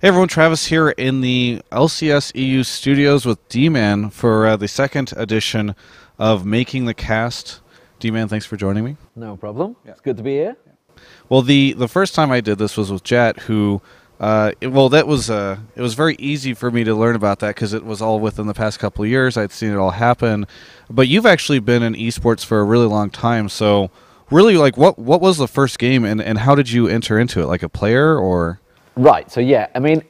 Hey everyone, Travis here in the LCS EU studios with Deman for the second edition of Making the Cast. Deman, thanks for joining me. No problem. Yeah. It's good to be here. Well, the first time I did this was with Jet, who, it was very easy for me to learn about that because it was all within the past couple of years. I'd seen it all happen. But you've actually been in esports for a really long time, so really, like, what was the first game and how did you enter into it? Like a player or...? Right, so yeah, I mean,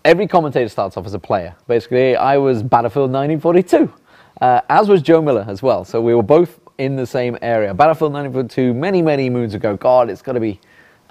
every commentator starts off as a player. Basically, I was Battlefield 1942, as was Joe Miller as well. So we were both in the same area. Battlefield 1942, many, many moons ago. God, it's got to be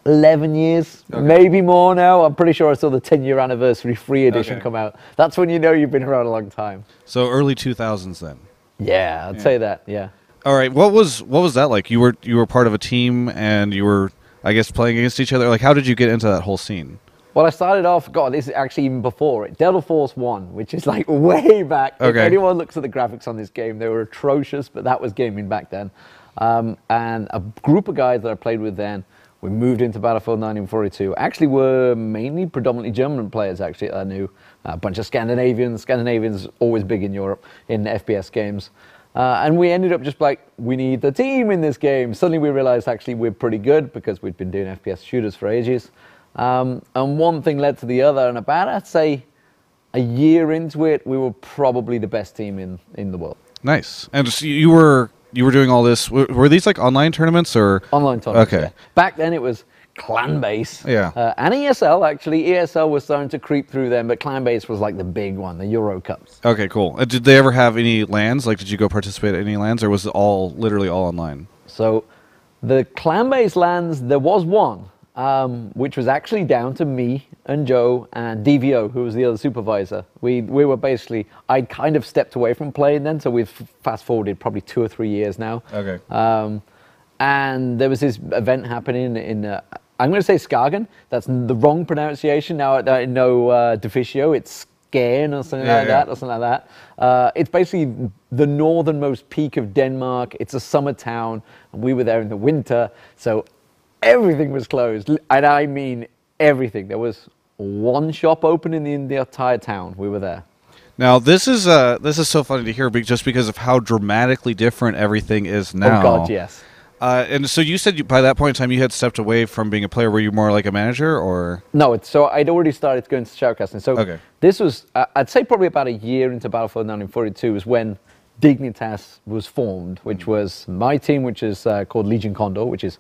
11 years, maybe more now. I'm pretty sure I saw the 10-year anniversary free edition come out. That's when you know you've been around a long time. So early 2000s then? Yeah, I'd say that, yeah. All right, what was that like? You were part of a team and you were, I guess, playing against each other. Like, how did you get into that whole scene? Well, I started off, God, this is actually even before it, Delta Force 1, which is like way back. If anyone looks at the graphics on this game, they were atrocious, but that was gaming back then. And a group of guys that I played with then, we moved into Battlefield 1942. Actually were mainly predominantly German players, actually, I knew. A bunch of Scandinavians. Scandinavians always big in Europe in FPS games. And we ended up just like, we need the team in this game. Suddenly we realized actually we're pretty good because we'd been doing FPS shooters for ages. And one thing led to the other, and about, I'd say, a year into it, we were probably the best team in the world. Nice. And so you were doing all this. Were these like online tournaments or online tournaments? Okay. Yeah. Back then it was clan base. Yeah. And ESL actually. ESL was starting to creep through them, but clan base was like the big one, the Euro Cups. Okay, cool. Did they ever have any LANs? Like, did you go participate at any LANs, or was it literally all online? So, the clan base LANs, there was one. Which was actually down to me and Joe and DVO, who was the other supervisor. We were basically, I'd kind of stepped away from playing then, so we've fast forwarded probably 2 or 3 years now. Okay. And there was this event happening in, I'm going to say Skagen. That's the wrong pronunciation. Now I know Deficio, it's Skagen or something that, or something like that. It's basically the northernmost peak of Denmark. It's a summer town, and we were there in the winter, so everything was closed, and I mean everything. There was one shop open in the entire town. We were there. Now this is so funny to hear, just because of how dramatically different everything is now. Oh God, yes. And so you said by that point in time you had stepped away from being a player. Were you more like a manager, or? No, so I'd already started going to shoutcasting. So this was, I'd say, probably about a year into Battlefield 1942 was when Dignitas was formed, which was my team, which is called Legion Condor, which is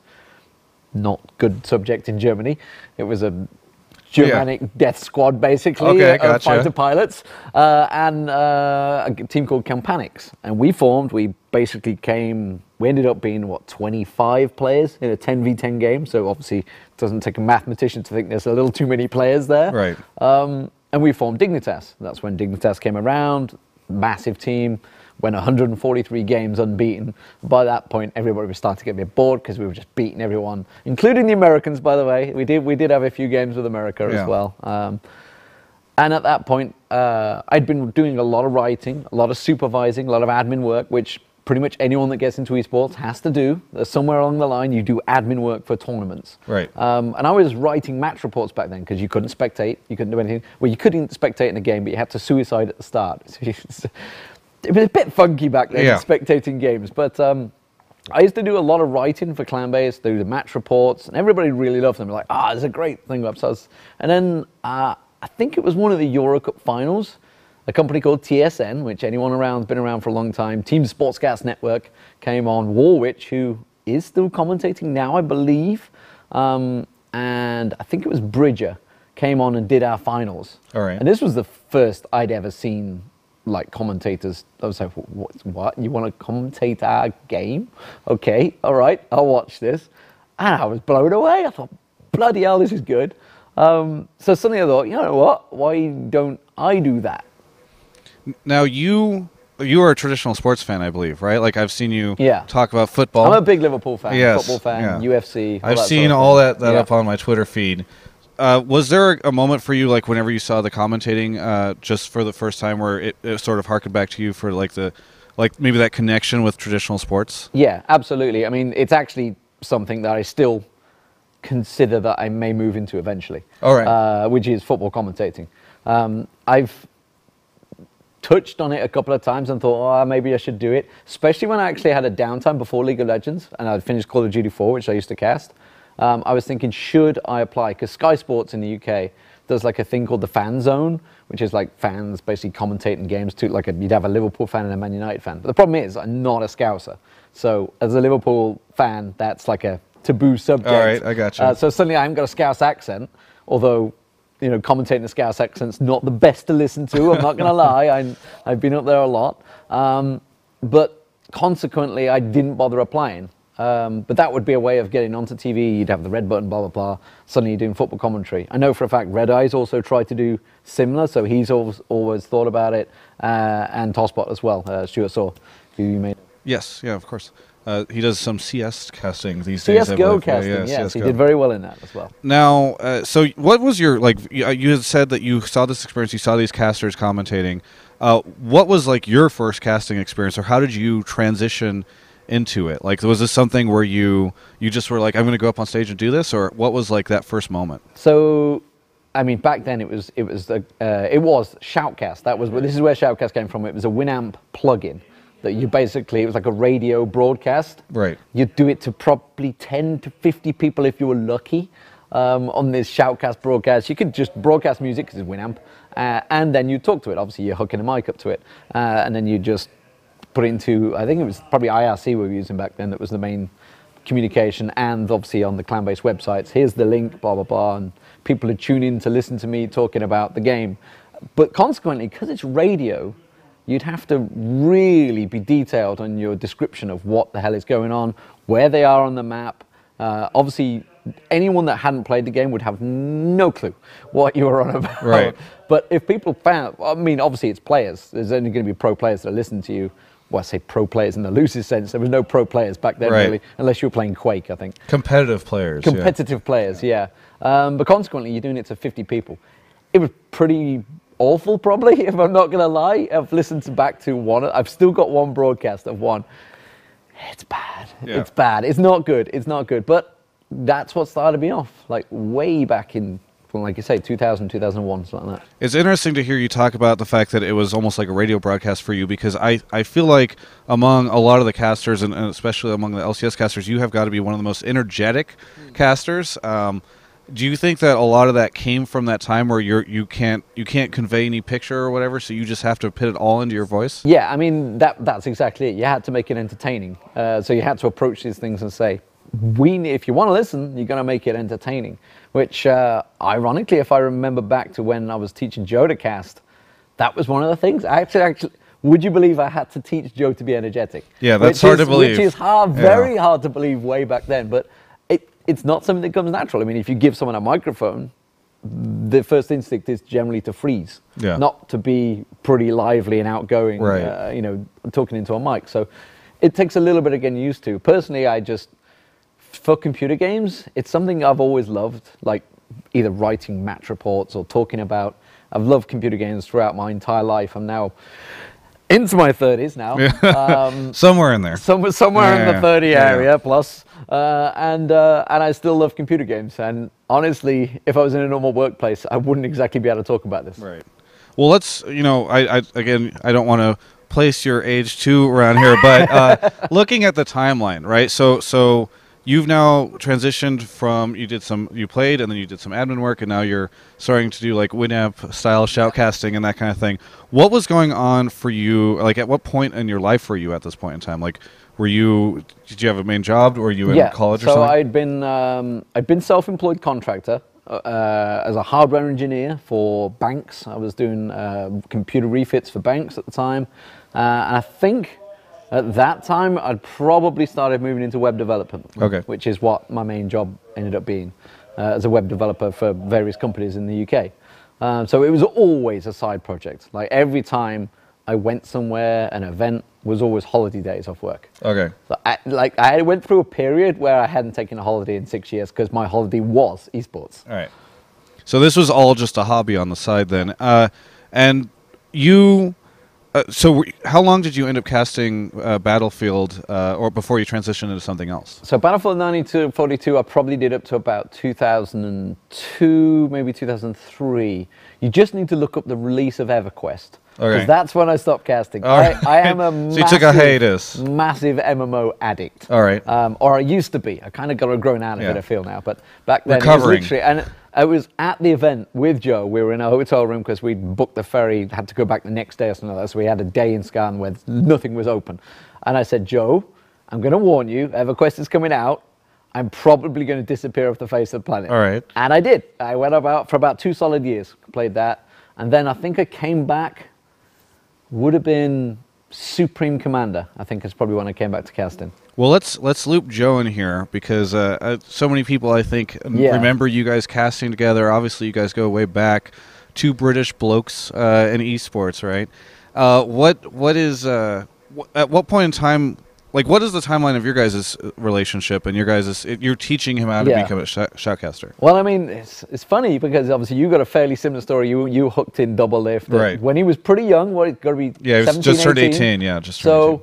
not good subject in Germany. It was a Germanic death squad, basically, of fighter pilots, and a team called Campanix. And we basically we ended up being, 25 players in a 10v10 game. So obviously it doesn't take a mathematician to think there's a little too many players there. Right. And we formed Dignitas. That's when Dignitas came around, massive team. Went 143 games unbeaten. By that point, everybody was starting to get a bit bored because we were just beating everyone, including the Americans, by the way. We did have a few games with America as well. And at that point, I'd been doing a lot of writing, a lot of supervising, a lot of admin work, which pretty much anyone that gets into esports has to do. Somewhere along the line, you do admin work for tournaments. Right. And I was writing match reports back then because you couldn't spectate, you couldn't do anything. Well, you couldn't spectate in a game, but you had to suicide at the start. It was a bit funky back then, spectating games, but I used to do a lot of writing for Clanbase, do the match reports, and everybody really loved them. Like, it's a great thing. And then I think it was one of the Euro Cup finals, a company called TSN, which anyone around's been around for a long time, Team Sportscast Network, came on. Warwich, who is still commentating now, I believe, and I think it was Bridger, came on and did our finals. All right. And this was the first I'd ever seen like commentators. I was like, what? You want to commentate our game? Okay, all right, I'll watch this. And I was blown away. I thought, bloody hell, this is good. So suddenly I thought, you know what? Why don't I do that? Now you are a traditional sports fan, I believe, right? Like, I've seen you talk about football. I'm a big Liverpool fan, football fan, UFC. I've seen all that up on my Twitter feed. Was there a moment for you, like whenever you saw the commentating, just for the first time, where it sort of harkened back to you for like maybe that connection with traditional sports? Yeah, absolutely. I mean, it's actually something that I still consider that I may move into eventually. All right. Which is football commentating. I've touched on it a couple of times and thought, oh, maybe I should do it, especially when I actually had a downtime before League of Legends and I'd finished Call of Duty 4, which I used to cast. I was thinking, should I apply? Because Sky Sports in the UK does like a thing called the Fan Zone, which is like fans basically commentating games too. Like you'd have a Liverpool fan and a Man United fan. But the problem is, I'm not a Scouser. So as a Liverpool fan, that's like a taboo subject. All right, I got you. So suddenly I haven't got a Scouse accent, although, you know, commentating the Scouse accent's not the best to listen to. I'm not going to lie. I've been up there a lot. But consequently, I didn't bother applying. But that would be a way of getting onto TV. You'd have the red button, blah, blah, blah. Suddenly you're doing football commentary. I know for a fact Red Eye's also tried to do similar, so he's always thought about it. And Tosspot as well, Stuart Saw, who you may know. Yes, yeah, of course. He does some CS casting these days. CSGO casting, yes. He did very well in that as well. Now, so what was your, like, you had said that you saw this experience, you saw these casters commentating. What was, like, your first casting experience, or how did you transition into it? Like, was this something where you just were like, I'm going to go up on stage and do this, or what was, like, that first moment? So, I mean, back then it was Shoutcast. This is where Shoutcast came from. It was a Winamp plugin. That you basically, it was like a radio broadcast. Right. You'd do it to probably 10 to 50 people if you were lucky on this Shoutcast broadcast. You could just broadcast music because it's Winamp, and then you talk to it. Obviously, you're hooking a mic up to it, and then you just put it into, I think it was probably IRC we were using back then. That was the main communication, and obviously on the clan-based websites, here's the link, blah, blah, blah, and people would tune in to listen to me talking about the game. But consequently, because it's radio, you'd have to really be detailed on your description of what the hell is going on, where they are on the map. Obviously, anyone that hadn't played the game would have no clue what you were on about. Right. But if people found, I mean, obviously it's players. There's only going to be pro players that listen to you. Well, I say pro players in the loosest sense. There was no pro players back then, really, unless you were playing Quake, I think. Competitive players. Competitive players, yeah. But consequently, you're doing it to 50 people. It was pretty awful, probably, if I'm not going to lie. I've listened back to one. I've still got one broadcast of one. It's bad. Yeah. It's bad. It's not good. It's not good. But that's what started me off, like way back in, well, like you say, 2000, 2001, something like that. It's interesting to hear you talk about the fact that it was almost like a radio broadcast for you, because I feel like among a lot of the casters, and especially among the LCS casters, you have got to be one of the most energetic casters. Do you think that a lot of that came from that time where you can't convey any picture or whatever, so you just have to put it all into your voice? Yeah, I mean that's exactly it. You had to make it entertaining. So you had to approach these things and say, if you want to listen, you're going to make it entertaining. Which, ironically, if I remember back to when I was teaching Joe to cast, that was one of the things. Actually, would you believe I had to teach Joe to be energetic? Yeah, that's hard to believe. Which is hard, very hard to believe way back then. But it's not something that comes natural. I mean, if you give someone a microphone, the first instinct is generally to freeze, not to be pretty lively and outgoing, talking into a mic. So it takes a little bit of getting used to. Personally, for computer games, it's something I've always loved, like either writing match reports or talking about. I've loved computer games throughout my entire life. I'm now into my 30s now. Somewhere in there. Somewhere in the 30 area plus. And I still love computer games. And honestly, if I was in a normal workplace, I wouldn't exactly be able to talk about this. Right. Well, let's, I don't want to place your age too around here, but looking at the timeline, right? So you've now transitioned from, you played and then you did some admin work, and now you're starting to do like Winamp style shoutcasting and that kind of thing. What was going on for you? Like, at what point in your life were you at this point in time? Like, did you have a main job, or were you in college or something? So I'd been self-employed contractor as a hardware engineer for banks. I was doing computer refits for banks at the time. And I think at that time, I'd probably started moving into web development, which is what my main job ended up being as a web developer for various companies in the UK. So it was always a side project. Like every time I went somewhere, an event was always holiday days off work. Okay. So I went through a period where I hadn't taken a holiday in 6 years because my holiday was esports. All right. So this was all just a hobby on the side then. And you... So how long did you end up casting Battlefield, or before you transitioned into something else? So Battlefield 1942, I probably did up to about 2002, maybe 2003. You just need to look up the release of EverQuest. Because that's when I stopped casting. Right. I am a so you took a hiatus. Massive MMO addict. All right. Or I used to be. I kind of got grown out of it, I feel now. But back then, Recovering. It was literally, and I was at the event with Joe. We were in a hotel room because we'd booked the ferry, had to go back the next day or something like that. So we had a day in Scan where nothing was open. And I said, Joe, I'm going to warn you, EverQuest is coming out. I'm probably going to disappear off the face of the planet. All right. And I did. I went for about 2 solid years, played that. And then I think I came back, would have been Supreme Commander. I think is probably when I came back to casting. Well, let's loop Joe in here because so many people I think remember you guys casting together. Obviously, you guys go way back. 2 British blokes in esports, right? At what point in time? Like, what is the timeline of your guys' relationship and your guys'? You're teaching him how to become a shoutcaster. Well, I mean, it's funny because obviously you got a fairly similar story. You hooked in Double Lift right when he was pretty young. What, it's got to be 17, he was just turned 18. Yeah, just turned 18.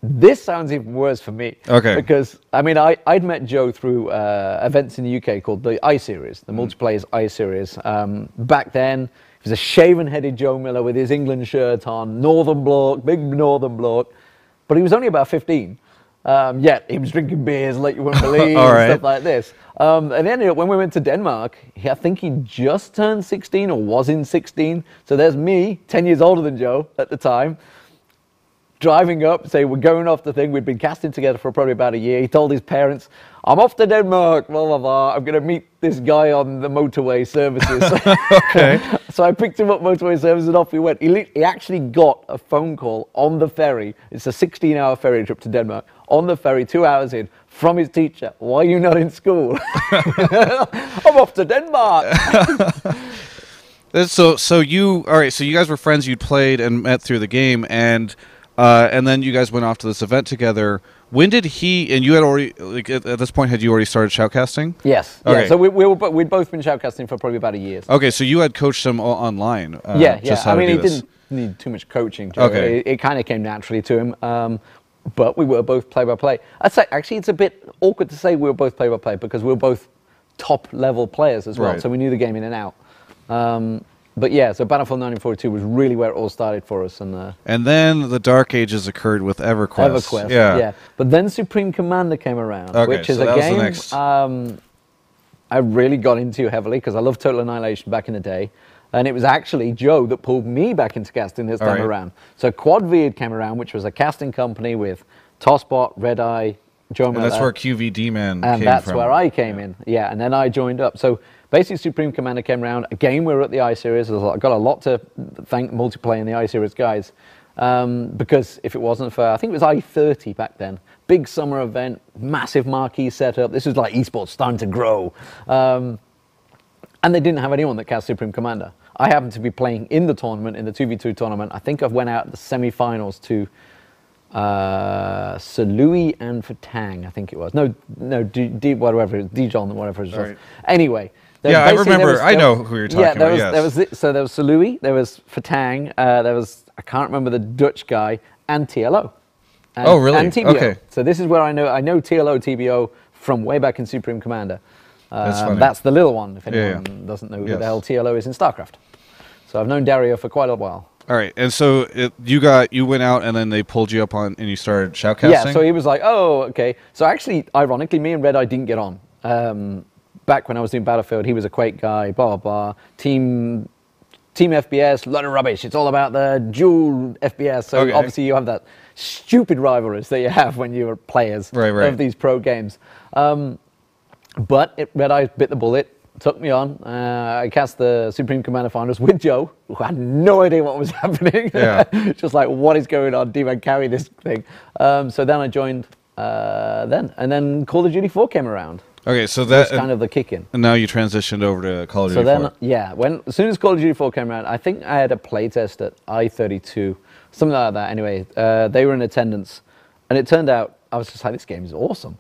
This sounds even worse for me. Okay. Because, I mean, I'd met Joe through events in the UK called the I-Series, the multiplayer's I-Series. Back then, he was a shaven-headed Joe Miller with his England shirt on, northern bloke, big northern bloke. But he was only about 15. Yet he was drinking beers like you wouldn't believe and stuff like this. And then when we went to Denmark, I think he just turned 16 or was in 16. So there's me, 10 years older than Joe at the time, driving up, say we're going off the thing. We'd been casting together for probably about a year. He told his parents, I'm off to Denmark, blah, blah, blah. I'm going to meet this guy on the motorway services. Okay. So I picked him up motorway services and off we went. He actually got a phone call on the ferry. It's a 16-hour ferry trip to Denmark. On the ferry, 2 hours in, from his teacher. Why are you not in school? I'm off to Denmark. So you guys were friends. You'd played and met through the game, and then you guys went off to this event together. When did and you had already, like, at this point, had you already started shoutcasting? Yes. Okay. Yeah. So we'd both been shoutcasting for probably about a year. Okay, so you had coached him online. Yeah. I mean, he didn't need too much coaching. Okay. It kind of came naturally to him. But we were both play-by-play. I'd say, actually, it's a bit awkward to say we were both play-by-play because we were both top-level players as well. Right. So we knew the game in and out. But yeah, so Battlefield 1942 was really where it all started for us. And then the Dark Ages occurred with EverQuest. EverQuest, yeah. But then Supreme Commander came around, okay, which is so a game I really got into heavily because I loved Total Annihilation back in the day. And it was actually Joe that pulled me back into casting this time around. So Quad V came around, which was a casting company with Tossbot, Red Eye, Joe Miller. And that's where QV Deman came from. And that's where I came in. Yeah, and then I joined up. So basically Supreme Commander came around. Again, we were at the I-Series. I got a lot to thank Multiplayer and the I-Series guys. Because if it wasn't for, I think it was I-30 back then, big summer event, massive marquee setup. This was like esports starting to grow. And they didn't have anyone that cast Supreme Commander. I happened to be playing in the tournament, in the 2v2 tournament. I think I went out at the semi-finals to Sir Louis and Fatang, I think it was. No, whatever, Dijon, whatever it was. Right. Anyway. Yeah, I remember. I know who you're talking about. Yes. There was Sir Louis, there was Fatang, there was, I can't remember the Dutch guy, and TLO. Oh, really? And TBO. Okay. So this is where I know TLO, TBO from way back in Supreme Commander. That's funny. That's the little one, if anyone doesn't know who the hell TLO is in StarCraft. So I've known Dario for quite a while. All right, and so you went out, and then they pulled you up on, and you started shoutcasting? Yeah, so he was like, oh, okay. So actually, ironically, me and Red Eye didn't get on. Back when I was doing Battlefield, he was a Quake guy, blah, blah, blah. Team FPS, lot of rubbish. It's all about the dual FPS. So obviously you have that stupid rivalries that you have when you're players of these pro games. But Red Eye bit the bullet, took me on. I cast the Supreme Commander Finals with Joe, who had no idea what was happening. Yeah. Just like, what is going on? Deman, carry this thing. So then I joined and then Call of Duty 4 came around. Okay, so that's kind of the kick-in. And now you transitioned over to Call of Duty 4. So then, yeah, as soon as Call of Duty 4 came around, I think I had a playtest at I-32, something like that. Anyway, they were in attendance, and it turned out, I was just like, this game is awesome.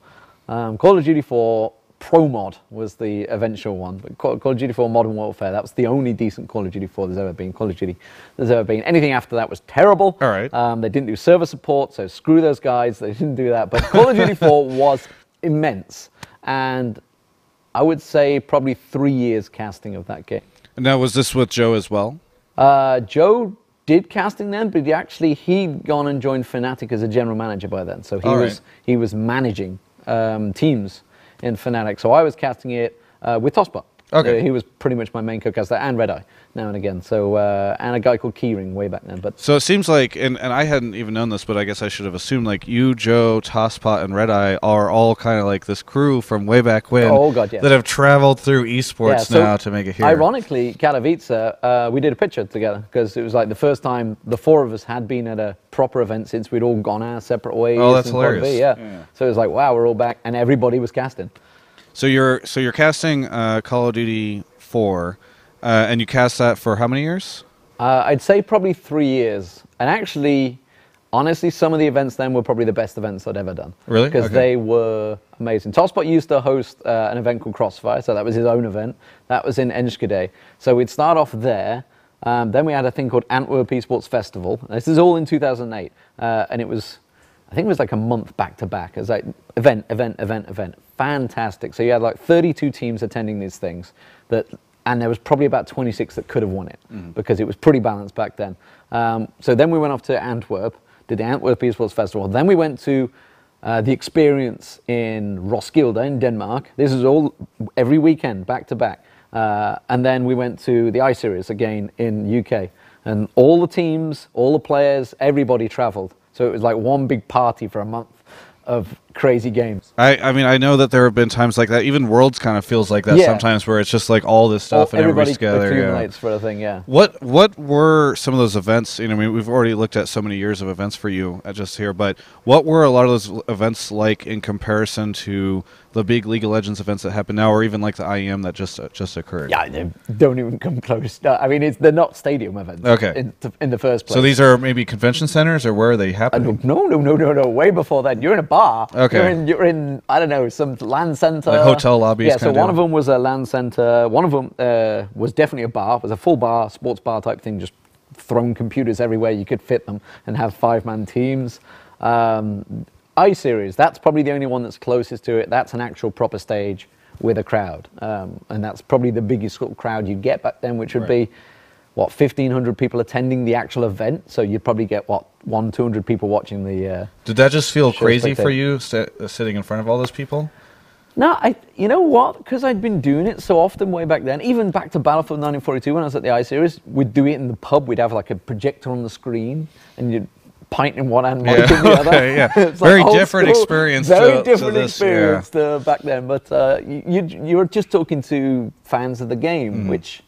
Call of Duty 4, Pro Mod was the eventual one. But Call of Duty 4 Modern Warfare, that was the only decent Call of Duty 4 there's ever been. Call of Duty there's ever been. Anything after that was terrible. All right. They didn't do server support, so screw those guys. They didn't do that. But Call of Duty 4 was immense. And I would say probably 3 years casting of that game. Now, was this with Joe as well? Joe did casting then, but he'd gone and joined Fnatic as a general manager by then. So he was managing teams in Fnatic. So I was casting it with Tosbot. Okay. He was pretty much my main co-caster, and Red Eye now and again. So and a guy called Keyring way back then. But so it seems like, and I hadn't even known this, but I guess I should have assumed, like, you, Joe, Tosspot, and Red Eye are all kind of like this crew from way back when that have traveled through esports now to make it here. Ironically, Katowice, we did a picture together because it was like the first time the four of us had been at a proper event since we'd all gone our separate ways. Oh, that's hilarious. Yeah. So it was like, wow, we're all back, and everybody was casting. So you're casting Call of Duty 4, and you cast that for how many years? I'd say probably 3 years. And actually, honestly, some of the events then were probably the best events I'd ever done. Really? Because they were amazing. Tosspot used to host an event called Crossfire, so that was his own event. That was in Enschede. So we'd start off there. Then we had a thing called Antwerp Esports Festival. This is all in 2008. And it was, I think it was like a month back to back. It was like event. Fantastic. So you had like 32 teams attending these things, and there was probably about 26 that could have won it because it was pretty balanced back then. So then we went off to Antwerp, did the Antwerp Esports Festival. Then we went to the experience in Roskilde in Denmark. This is all every weekend, back to back. And then we went to the I-Series again in UK. And all the teams, all the players, everybody traveled. So it was like one big party for a month of crazy games. I mean, I know that there have been times like that. Even Worlds kind of feels like that sometimes, where it's just like all this stuff and everybody's together. Everybody accumulates for a thing, yeah. What were some of those events? You know, I mean, we've already looked at so many years of events for you just here, but what were a lot of those events like in comparison to the big League of Legends events that happen now, or even like the IEM that just occurred? Yeah, they don't even come close. I mean, they're not stadium events. Okay. In the first place. So these are maybe convention centers, or where are they happening? No. Way before that. You're in a bar. Okay. You're in I don't know, some land center. Like hotel lobbies. Yeah. So one of them was a land center. One of them was definitely a bar. It was a full bar, sports bar type thing. Just thrown computers everywhere you could fit them, and have 5-man teams. I-Series, that's probably the only one that's closest to it. That's an actual proper stage with a crowd. And that's probably the biggest sort of crowd you'd get back then, which would be, 1,500 people attending the actual event. So you'd probably get, 200 people watching the Did that just feel crazy for you, sitting in front of all those people? No, you know what? Because I'd been doing it so often way back then, even back to Battlefield 1942 when I was at the I-Series, we'd do it in the pub. We'd have like a projector on the screen, and you'd pint in one hand, mic in the other. Okay, It's very like different experience. Very different experience back then. But you were just talking to fans of the game, which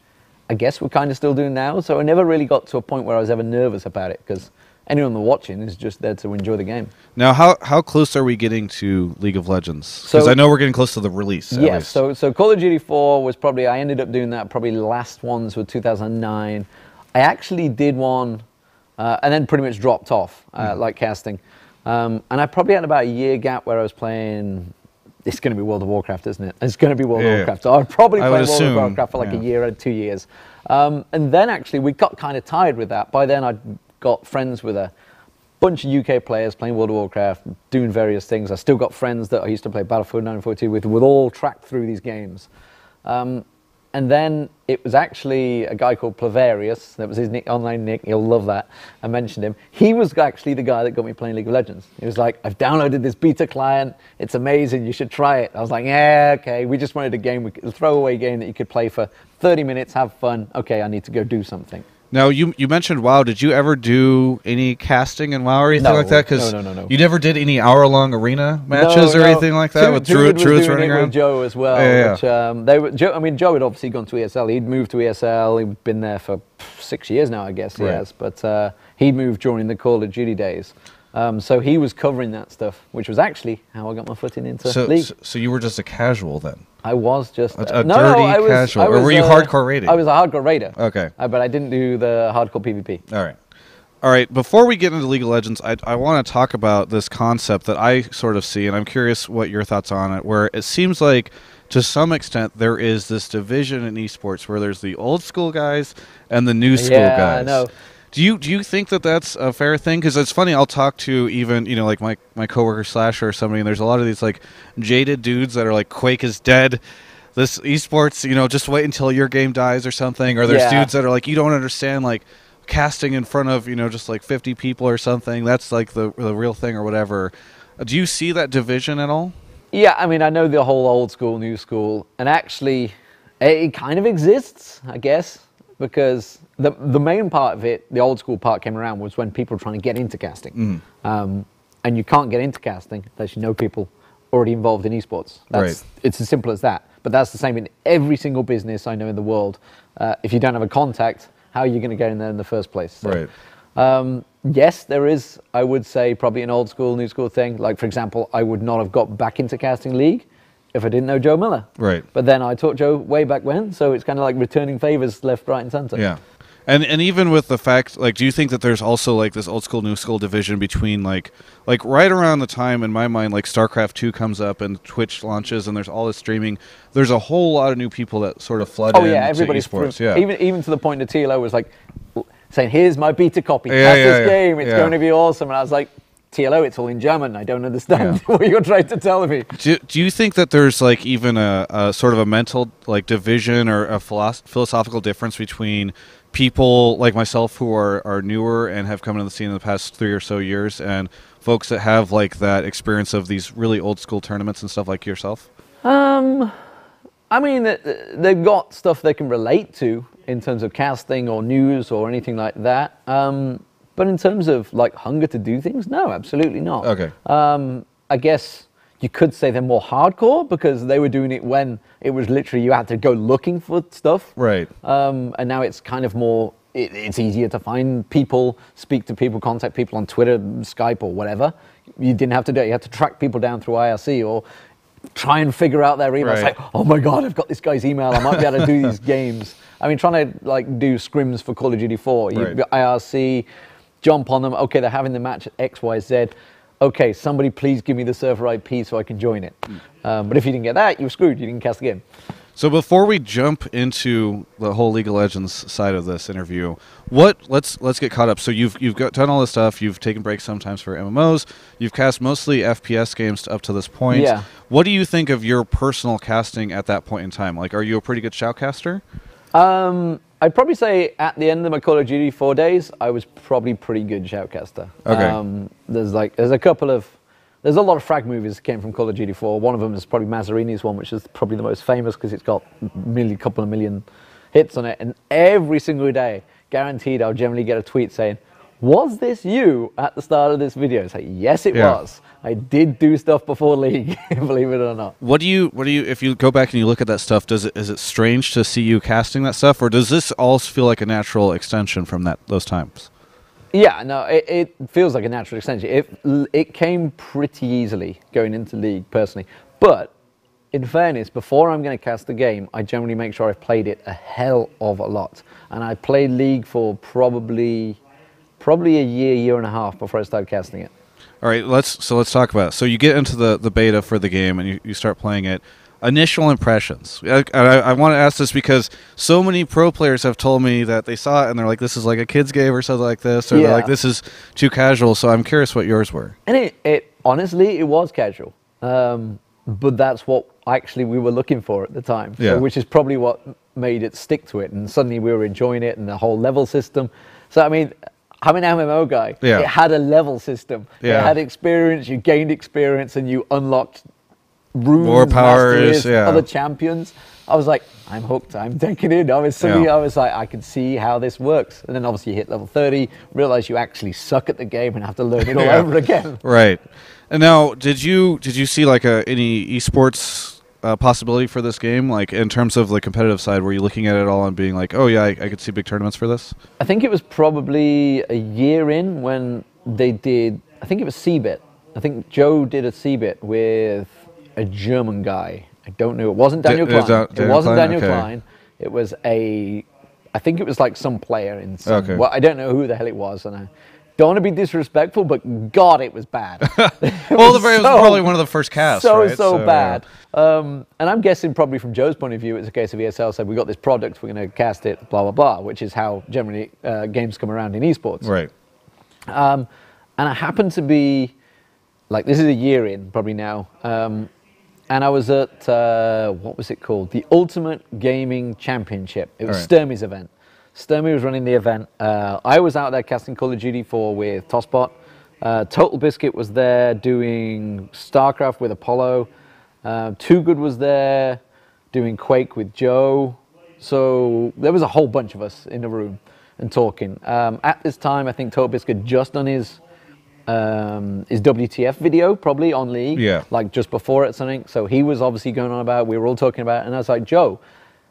I guess we're kind of still doing now. So I never really got to a point where I was ever nervous about it, because anyone watching is just there to enjoy the game. Now, how close are we getting to League of Legends? Because I know we're getting close to the release. Yes, so Call of Duty 4 was probably, I ended up doing that, probably the last ones were 2009. I actually did one, and then pretty much dropped off, like casting. And I probably had about a year gap where I was playing, it's going to be World of Warcraft, isn't it? It's going to be World of Warcraft. So I'd probably play World of Warcraft for like a year or 2 years. And then actually we got kind of tired with that. By then I'd got friends with a bunch of UK players playing World of Warcraft, doing various things. I still got friends that I used to play Battlefield 1942 with all tracked through these games. And then it was actually a guy called Plavarius, that was his online nick, you'll love that, I mentioned him. He was actually the guy that got me playing League of Legends. He was like, I've downloaded this beta client, it's amazing, you should try it. I was like, yeah, okay, we just wanted a throwaway game that you could play for 30 minutes, have fun, okay, I need to go do something. Now, you mentioned WoW. Did you ever do any casting in WoW or anything like that? No. You never did any hour-long arena matches or anything like that with Druids running around? With Joe as well. Yeah. Which, Joe had obviously gone to ESL. He'd moved to ESL. He'd been there for 6 years now, I guess. Right. He has. But he'd moved during the Call of Duty days. So he was covering that stuff, which was actually how I got my footing into League. So you were just a casual then? I was just a dirty casual. Or were you hardcore rated? I was a hardcore raider. Okay. But I didn't do the hardcore PvP. All right. Before we get into League of Legends, I want to talk about this concept that I sort of see, and I'm curious what your thoughts on it, where it seems like to some extent there is this division in esports where there's the old school guys and the new school guys. Yeah, I know. Do you think that that's a fair thing? Because it's funny, I'll talk to even, like my coworker Slasher or somebody, and there's a lot of these like jaded dudes that are like, Quake is dead. This esports, just wait until your game dies or something. Or there's dudes that are like, you don't understand, like casting in front of, just like 50 people or something. That's like the real thing or whatever. Do you see that division at all? Yeah, I mean, I know the whole old school, new school, and actually it kind of exists, I guess, because the main part of it, the old school part came around was when people were trying to get into casting. And you can't get into casting unless you know people already involved in esports. It's as simple as that. But that's the same in every single business I know in the world. If you don't have a contact, how are you going to get in there in the first place? So, yes, there is, I would say, probably an old school, new school thing. Like, for example, I would not have got back into Casting League if I didn't know Joe Miller. Right. But then I taught Joe way back when, so it's kind of like returning favors left, right, and center. Yeah. And even with the fact, like, do you think that there's also like this old school, new school division between like right around the time in my mind, like StarCraft 2 comes up and Twitch launches and there's all this streaming. There's a whole lot of new people that sort of flood in everybody's to esports. Yeah. Even to the point that TLO was like saying, "Here's my beta copy. Test this game. It's going to be awesome." And I was like, TLO, it's all in German. I don't understand what you're trying to tell me. Do you think that there's like even a sort of a mental like division or a philosophical difference between people like myself who are newer and have come into the scene in the past 3 or so years and folks that have like that experience of these really old school tournaments and stuff like yourself? I mean, they've got stuff they can relate to in terms of casting or news or anything like that. But in terms of like hunger to do things, no, absolutely not. Okay. I guess you could say they're more hardcore because they were doing it when it was literally you had to go looking for stuff. Right. And now it's kind of more, it's easier to find people, speak to people, contact people on Twitter, Skype or whatever. You didn't have to do it. You had to track people down through IRC or try and figure out their email. It's like, oh my God, I've got this guy's email. I might be able to do these games. I mean, trying to like do scrims for Call of Duty 4. You've got IRC, jump on them. Okay, they're having the match at XYZ. Okay, somebody please give me the server IP so I can join it. But if you didn't get that, you were screwed. You didn't cast the game. So before we jump into the whole League of Legends side of this interview, let's get caught up. So you've done all this stuff. You've taken breaks sometimes for MMOs. You've cast mostly FPS games up to this point. Yeah. What do you think of your personal casting at that point in time? Like, are you a pretty good shoutcaster? I'd probably say at the end of my Call of Duty 4 days, I was probably pretty good shoutcaster. Okay. There's a lot of frag movies that came from Call of Duty 4. One of them is probably Mazzarini's one, which is probably the most famous because it's got a couple of million hits on it. And every single day, guaranteed, I'll generally get a tweet saying, "Was this you at the start of this video?" It's like, yes, it was. I did do stuff before League, believe it or not. What do you, if you go back and you look at that stuff, is it strange to see you casting that stuff, or does this all feel like a natural extension from those times? Yeah, no, it feels like a natural extension. It came pretty easily going into League, personally. But in fairness, before I'm going to cast the game, I generally make sure I've played it a hell of a lot. And I played League for probably a year and a half before I started casting it. All right, let's talk about it. So you get into the beta for the game and you start playing it. Initial impressions. I want to ask this because so many pro players have told me that they saw it and they're like, this is like a kid's game or something like this, or they're like, this is too casual. So I'm curious what yours were. And it honestly, it was casual. But that's what actually we were looking for at the time. So, which is probably what made it stick to it. And suddenly we were enjoying it and the whole level system. So, I mean, I'm an MMO guy. It had a level system. It had experience. You gained experience and you unlocked runes, more powers, other champions. I was like, I'm hooked. I'm taking it. I was like, I can see how this works. And then obviously you hit level 30, realize you actually suck at the game and have to learn it all over again. Right. And now, did you see like any esports possibility for this game? Like in terms of the competitive side, were you looking at it all and being like, oh yeah, I could see big tournaments for this? I think it was probably a year in when they did, I think it was CBIT. I think Joe did a CBIT with a German guy. I don't know. It wasn't Daniel Klein. It wasn't Daniel Klein. It was I think it was like some player in some, well, I don't know who the hell it was. And don't want to be disrespectful, but God, it was bad. It was probably one of the first casts, right? So bad. And I'm guessing probably from Joe's point of view, it's a case of ESL said, we got this product, we're going to cast it, blah, blah, blah, which is how generally games come around in esports. Right. And I happened to be, like, this is a year in, probably now, and I was at, what was it called? The Ultimate Gaming Championship. It was Sturmy's event. Sturmy was running the event. I was out there casting Call of Duty 4 with Tosspot. Total Biscuit was there doing StarCraft with Apollo. Too Good was there doing Quake with Joe. So there was a whole bunch of us in the room and talking. At this time, I think Total Biscuit had just done his WTF video, probably on League, like just before it, something. So he was obviously going on about it. We were all talking about it. And I was like, Joe,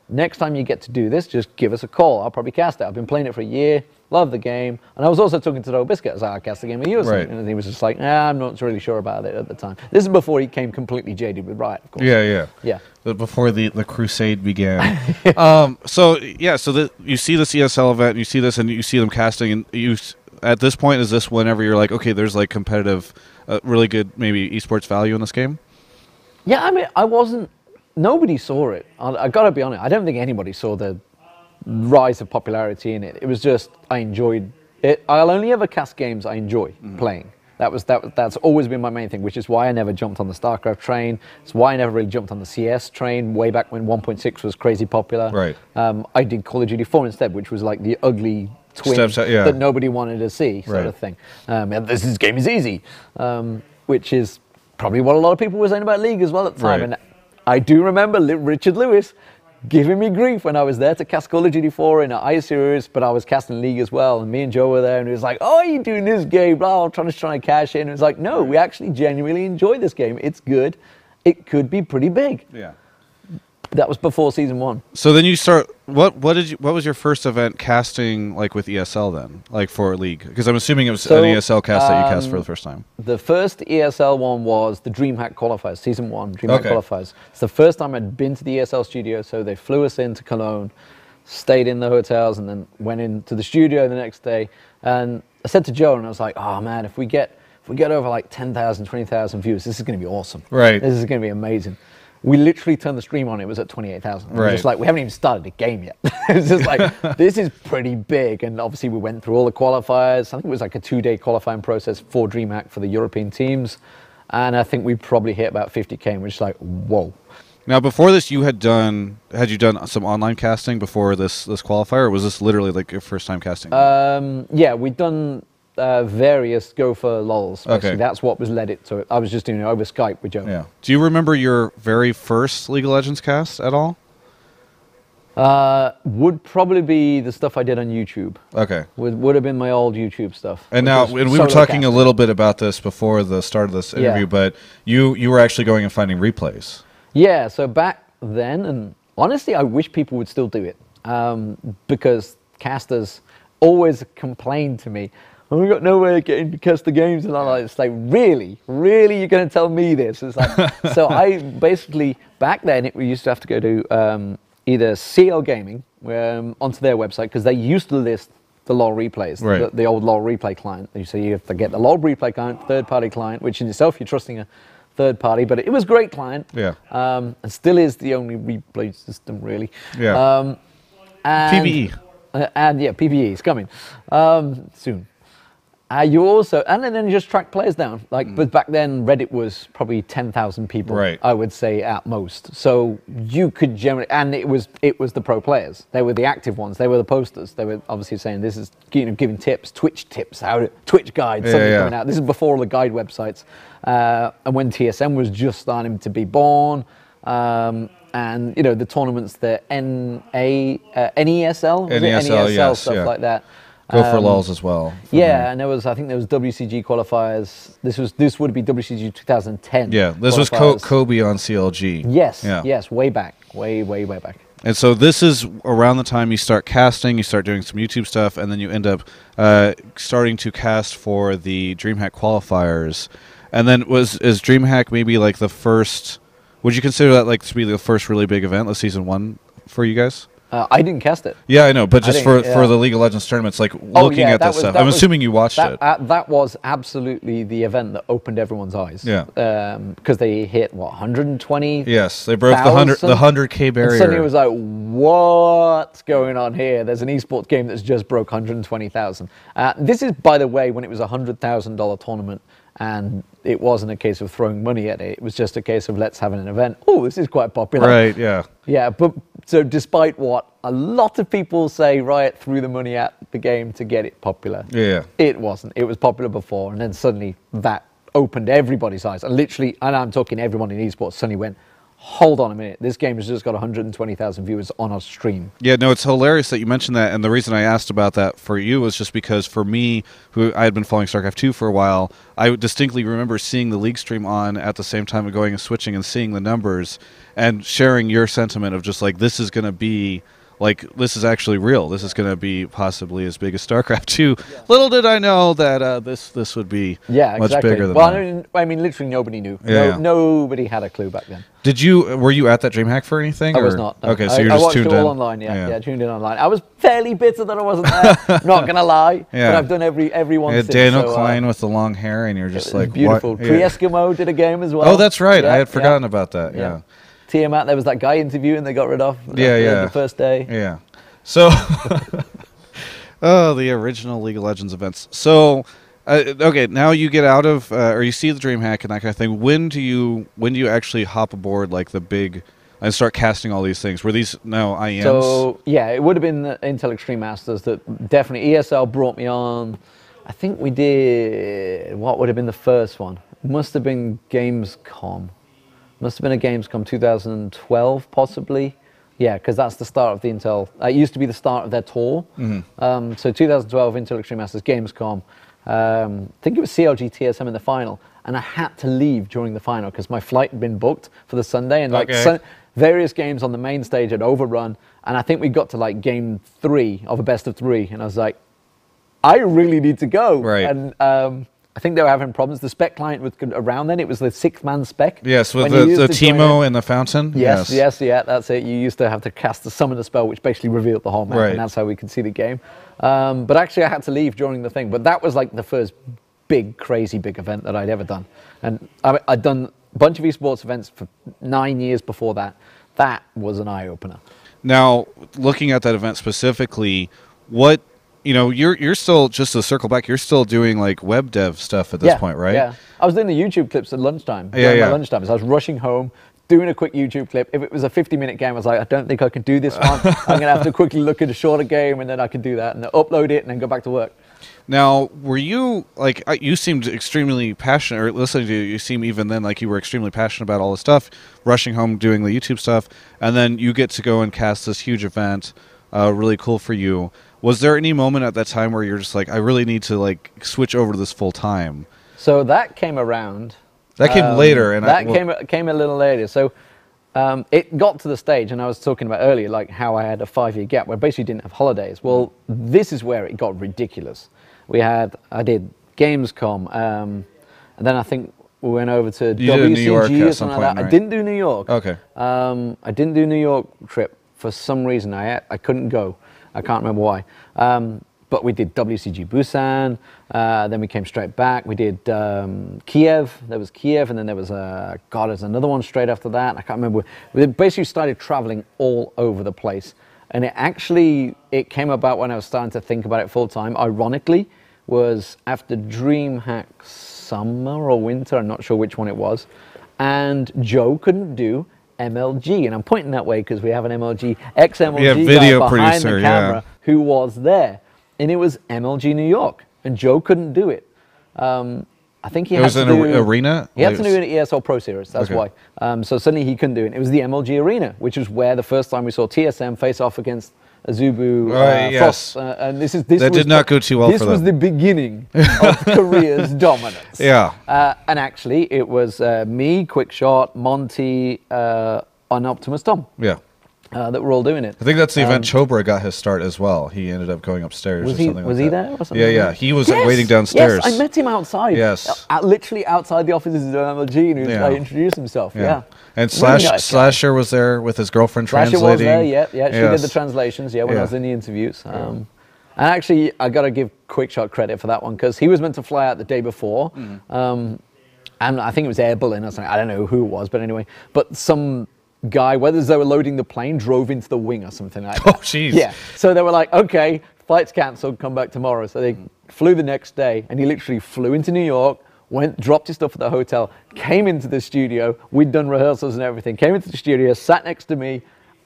next time you get to do this, just give us a call. I'll probably cast it. I've been playing it for a year. Love the game. And I was also talking to Total Biscuit. I was like, I'll cast the game with you or something. And he was just like, I'm not really sure about it at the time. This is before he came completely jaded with Riot, of course. Yeah. Before the crusade began. So you see this ESL event, and you see this, and you see them casting, and you, at this point, is this whenever you're like, okay, there's like competitive, really good, maybe esports value in this game? Yeah, I mean, nobody saw it. I got to be honest. I don't think anybody saw the rise of popularity in it. It was just, I enjoyed it. I'll only ever cast games I enjoy playing. That's always been my main thing, which is why I never jumped on the StarCraft train. It's why I never really jumped on the CS train way back when 1.6 was crazy popular. Right. I did Call of Duty 4 instead, which was like the ugly twin that nobody wanted to see, sort of thing. This game is easy, which is probably what a lot of people were saying about League as well at the time. And I do remember Richard Lewis giving me grief when I was there to cast Call of Duty 4 in an I-Series, but I was casting League as well, and me and Joe were there, and he was like, oh, are you doing this game? Blah, I'm trying to cash in. And it was like, no, we actually genuinely enjoy this game. It's good. It could be pretty big. Yeah. That was before season 1. So then you start. What was your first event casting like with ESL then, like for League? Because I'm assuming it was an ESL cast that you cast for the first time. The first ESL one was the DreamHack qualifiers, season 1, DreamHack qualifiers. It's the first time I'd been to the ESL studio, so they flew us into Cologne, stayed in the hotels, and then went into the studio the next day. And I said to Joe, and I was like, oh man, if we get over like 10,000, 20,000 views, this is going to be awesome. Right. This is going to be amazing. We literally turned the stream on. It was at 28,000. Right. Just like, we haven't even started the game yet. It's just like, this is pretty big. And obviously we went through all the qualifiers. I think it was like a 2-day qualifying process for DreamHack for the European teams. And I think we probably hit about 50K, and we're just like, whoa. Now, before this, had you done some online casting before this qualifier, or was this literally like your first time casting? Yeah, we'd done various go for lols. Basically. That's what was led it to it. I was just doing it over Skype with Joe. Yeah. Do you remember your very first League of Legends cast at all? Would probably be the stuff I did on YouTube. Okay. Would have been my old YouTube stuff. And now, and we were talking a little bit about this before the start of this interview, but you were actually going and finding replays. Yeah. So back then, and honestly, I wish people would still do it, because casters always complained to me, oh, we got no way of getting to cast the games, and I'm like, it's like, really, you're going to tell me this? It's like, so I basically back then we used to have to go to either CL Gaming onto their website, because they used to list the LoL replays, the old LoL replay client. So you have to get the LoL replay client, third-party client, which in itself you're trusting a third party, but it was a great client. Yeah. And still is the only replay system, really. Yeah. PvE. And yeah, PvE is coming soon. You also, and then you just track players down. But back then Reddit was probably 10,000 people, I would say at most. So you could generally, and it was the pro players. They were the active ones. They were the posters. They were obviously saying this is giving tips, Twitch tips, Twitch guide, something coming out. This is before all the guide websites, and when TSM was just starting to be born. And the tournaments, the NESL, stuff like that. Go for lols as well. Yeah, and I think there was WCG qualifiers. This would be WCG 2010. Yeah, this was Kobe on CLG. Yes, yes, way back, way back. And so this is around the time you start casting, you start doing some YouTube stuff, and then you end up starting to cast for the DreamHack qualifiers. And then is DreamHack maybe like the first? Would you consider that like to be the first really big event of season 1 for you guys? I didn't cast it. Yeah, I know, but just for the League of Legends tournaments, like looking at that stuff, I'm assuming you watched it. That was absolutely the event that opened everyone's eyes. Yeah. Because they hit, what, 120? Yes, they broke the 100K barrier. And suddenly it was like, what's going on here? There's an esports game that's just broke 120,000. This is, by the way, when it was a $100,000 tournament. And it wasn't a case of throwing money at it. It was just a case of let's have an event. Oh, this is quite popular. Right, yeah. Yeah, but so despite what a lot of people say, Riot threw the money at the game to get it popular. Yeah. It wasn't. It was popular before. And then suddenly that opened everybody's eyes. And literally, and I'm talking everyone in esports, suddenly went, hold on a minute, this game has just got 120,000 viewers on our stream. Yeah, no, it's hilarious that you mentioned that, and the reason I asked about that for you was just because for me, who I had been following StarCraft 2 for a while, I distinctly remember seeing the league stream on at the same time and going and switching and seeing the numbers and sharing your sentiment of just like, this is going to be, like, this is actually real. This is going to be possibly as big as StarCraft 2. Yeah. Little did I know that this would be much bigger than that. I mean, literally nobody knew. Yeah. Nobody had a clue back then. Were you at that DreamHack for anything? I was not. No. Okay, so you're just tuned in. I watched it all online, yeah, tuned in online. I was fairly bitter that I wasn't there, not going to lie, but I've done every one since. Daniel Klein with the long hair, and you're just like, beautiful. What? Pre-Eskimo did a game as well. Oh, that's right. I had forgotten about that, yeah. Tiamat, there was that guy interviewing they got rid of the first day. Yeah. So, the original League of Legends events. So, okay, now you get out of, or you see the DreamHack and that kind of thing. When do you actually hop aboard like the big and start casting all these things? Were these now IEMs? So yeah, it would have been the Intel Extreme Masters that definitely ESL brought me on. I think we did, what would have been the first one? Must have been Gamescom. Must have been a Gamescom 2012 possibly. Yeah, because that's the start of the Intel. It used to be the start of their tour. Mm-hmm. So 2012 Intel Extreme Masters, Gamescom. I think it was CLG TSM in the final, and I had to leave during the final because my flight had been booked for the Sunday, and various games on the main stage had overrun, and I think we got to like game 3 of a best of 3, and I was like, I really need to go. Right. And I think they were having problems. The spec client was around then. It was the 6-man spec. Yes, with the Teemo and the fountain. Yes, that's it. You used to have to cast the summon the spell, which basically revealed the whole map, and that's how we could see the game. But actually, I had to leave during the thing. But that was like the first big, crazy big event that I'd ever done. And I'd done a bunch of esports events for 9 years before that. That was an eye-opener. Now, looking at that event specifically, what... You know, you're still, just to circle back, you're still doing like web dev stuff at this point, right? Yeah, I was doing the YouTube clips at lunchtime. My lunchtime. So I was rushing home, doing a quick YouTube clip. If it was a 50-minute game, I was like, I don't think I can do this one. I'm going to have to quickly look at a shorter game, and then I can do that, and then upload it, and then go back to work. Now, were you, like, you seemed extremely passionate, or listening to you seem even then like you were extremely passionate about all this stuff, rushing home, doing the YouTube stuff, and then you get to go and cast this huge event, really cool for you. Was there any moment at that time where you're just like, I really need to like switch over to this full time? So that came around. That came later, and that came a little later. So it got to the stage, and I was talking about earlier, like how I had a 5-year gap where I basically didn't have holidays. Well, this is where it got ridiculous. I did Gamescom, and then I think we went over to WCG or something like that. Right? I didn't do New York. Okay. I didn't do New York trip for some reason. I couldn't go. I can't remember why. But we did WCG Busan, then we came straight back. We did Kiev. There was Kiev, and then there was, there's another one straight after that. I can't remember. We basically started traveling all over the place. And it came about when I was starting to think about it full time. Ironically, was after DreamHack summer or winter, I'm not sure which one it was. And Joe couldn't do MLG, and I'm pointing that way because we have an MLG, ex-MLG video guy behind producer, the camera who was there, and it was MLG New York, and Joe couldn't do it. I think he had to do arena. He had to do an ESL Pro Series. That's why. So suddenly he couldn't do it. It was the MLG Arena, which is where the first time we saw TSM face off against Azubu Frost. And this did not go too well for them. This was the beginning of Korea's dominance. Yeah. And actually, it was me, Quickshot, Monty, and Optimus Tom. Yeah. that were all doing it. I think that's the event Chobra got his start as well. He ended up going upstairs or something like that. Was he there or something? Yeah. He was waiting downstairs. Yes, I met him outside. Yes. Literally outside the offices of MLG, and he was like, introduced himself. Yeah. And Slasher was there with his girlfriend translating. Slasher was there, yeah. She did the translations, when I was in the interviews. And actually, I got to give Quickshot credit for that one, because he was meant to fly out the day before. And I think it was Air Berlin or something. I don't know who it was, but anyway. But some guy, whether they were loading the plane, drove into the wing or something like that. Oh, jeez. Yeah. So they were like, okay, flight's cancelled, come back tomorrow. So they flew the next day, and he literally flew into New York, dropped his stuff at the hotel, came into the studio. We'd done rehearsals and everything. Came into the studio, sat next to me,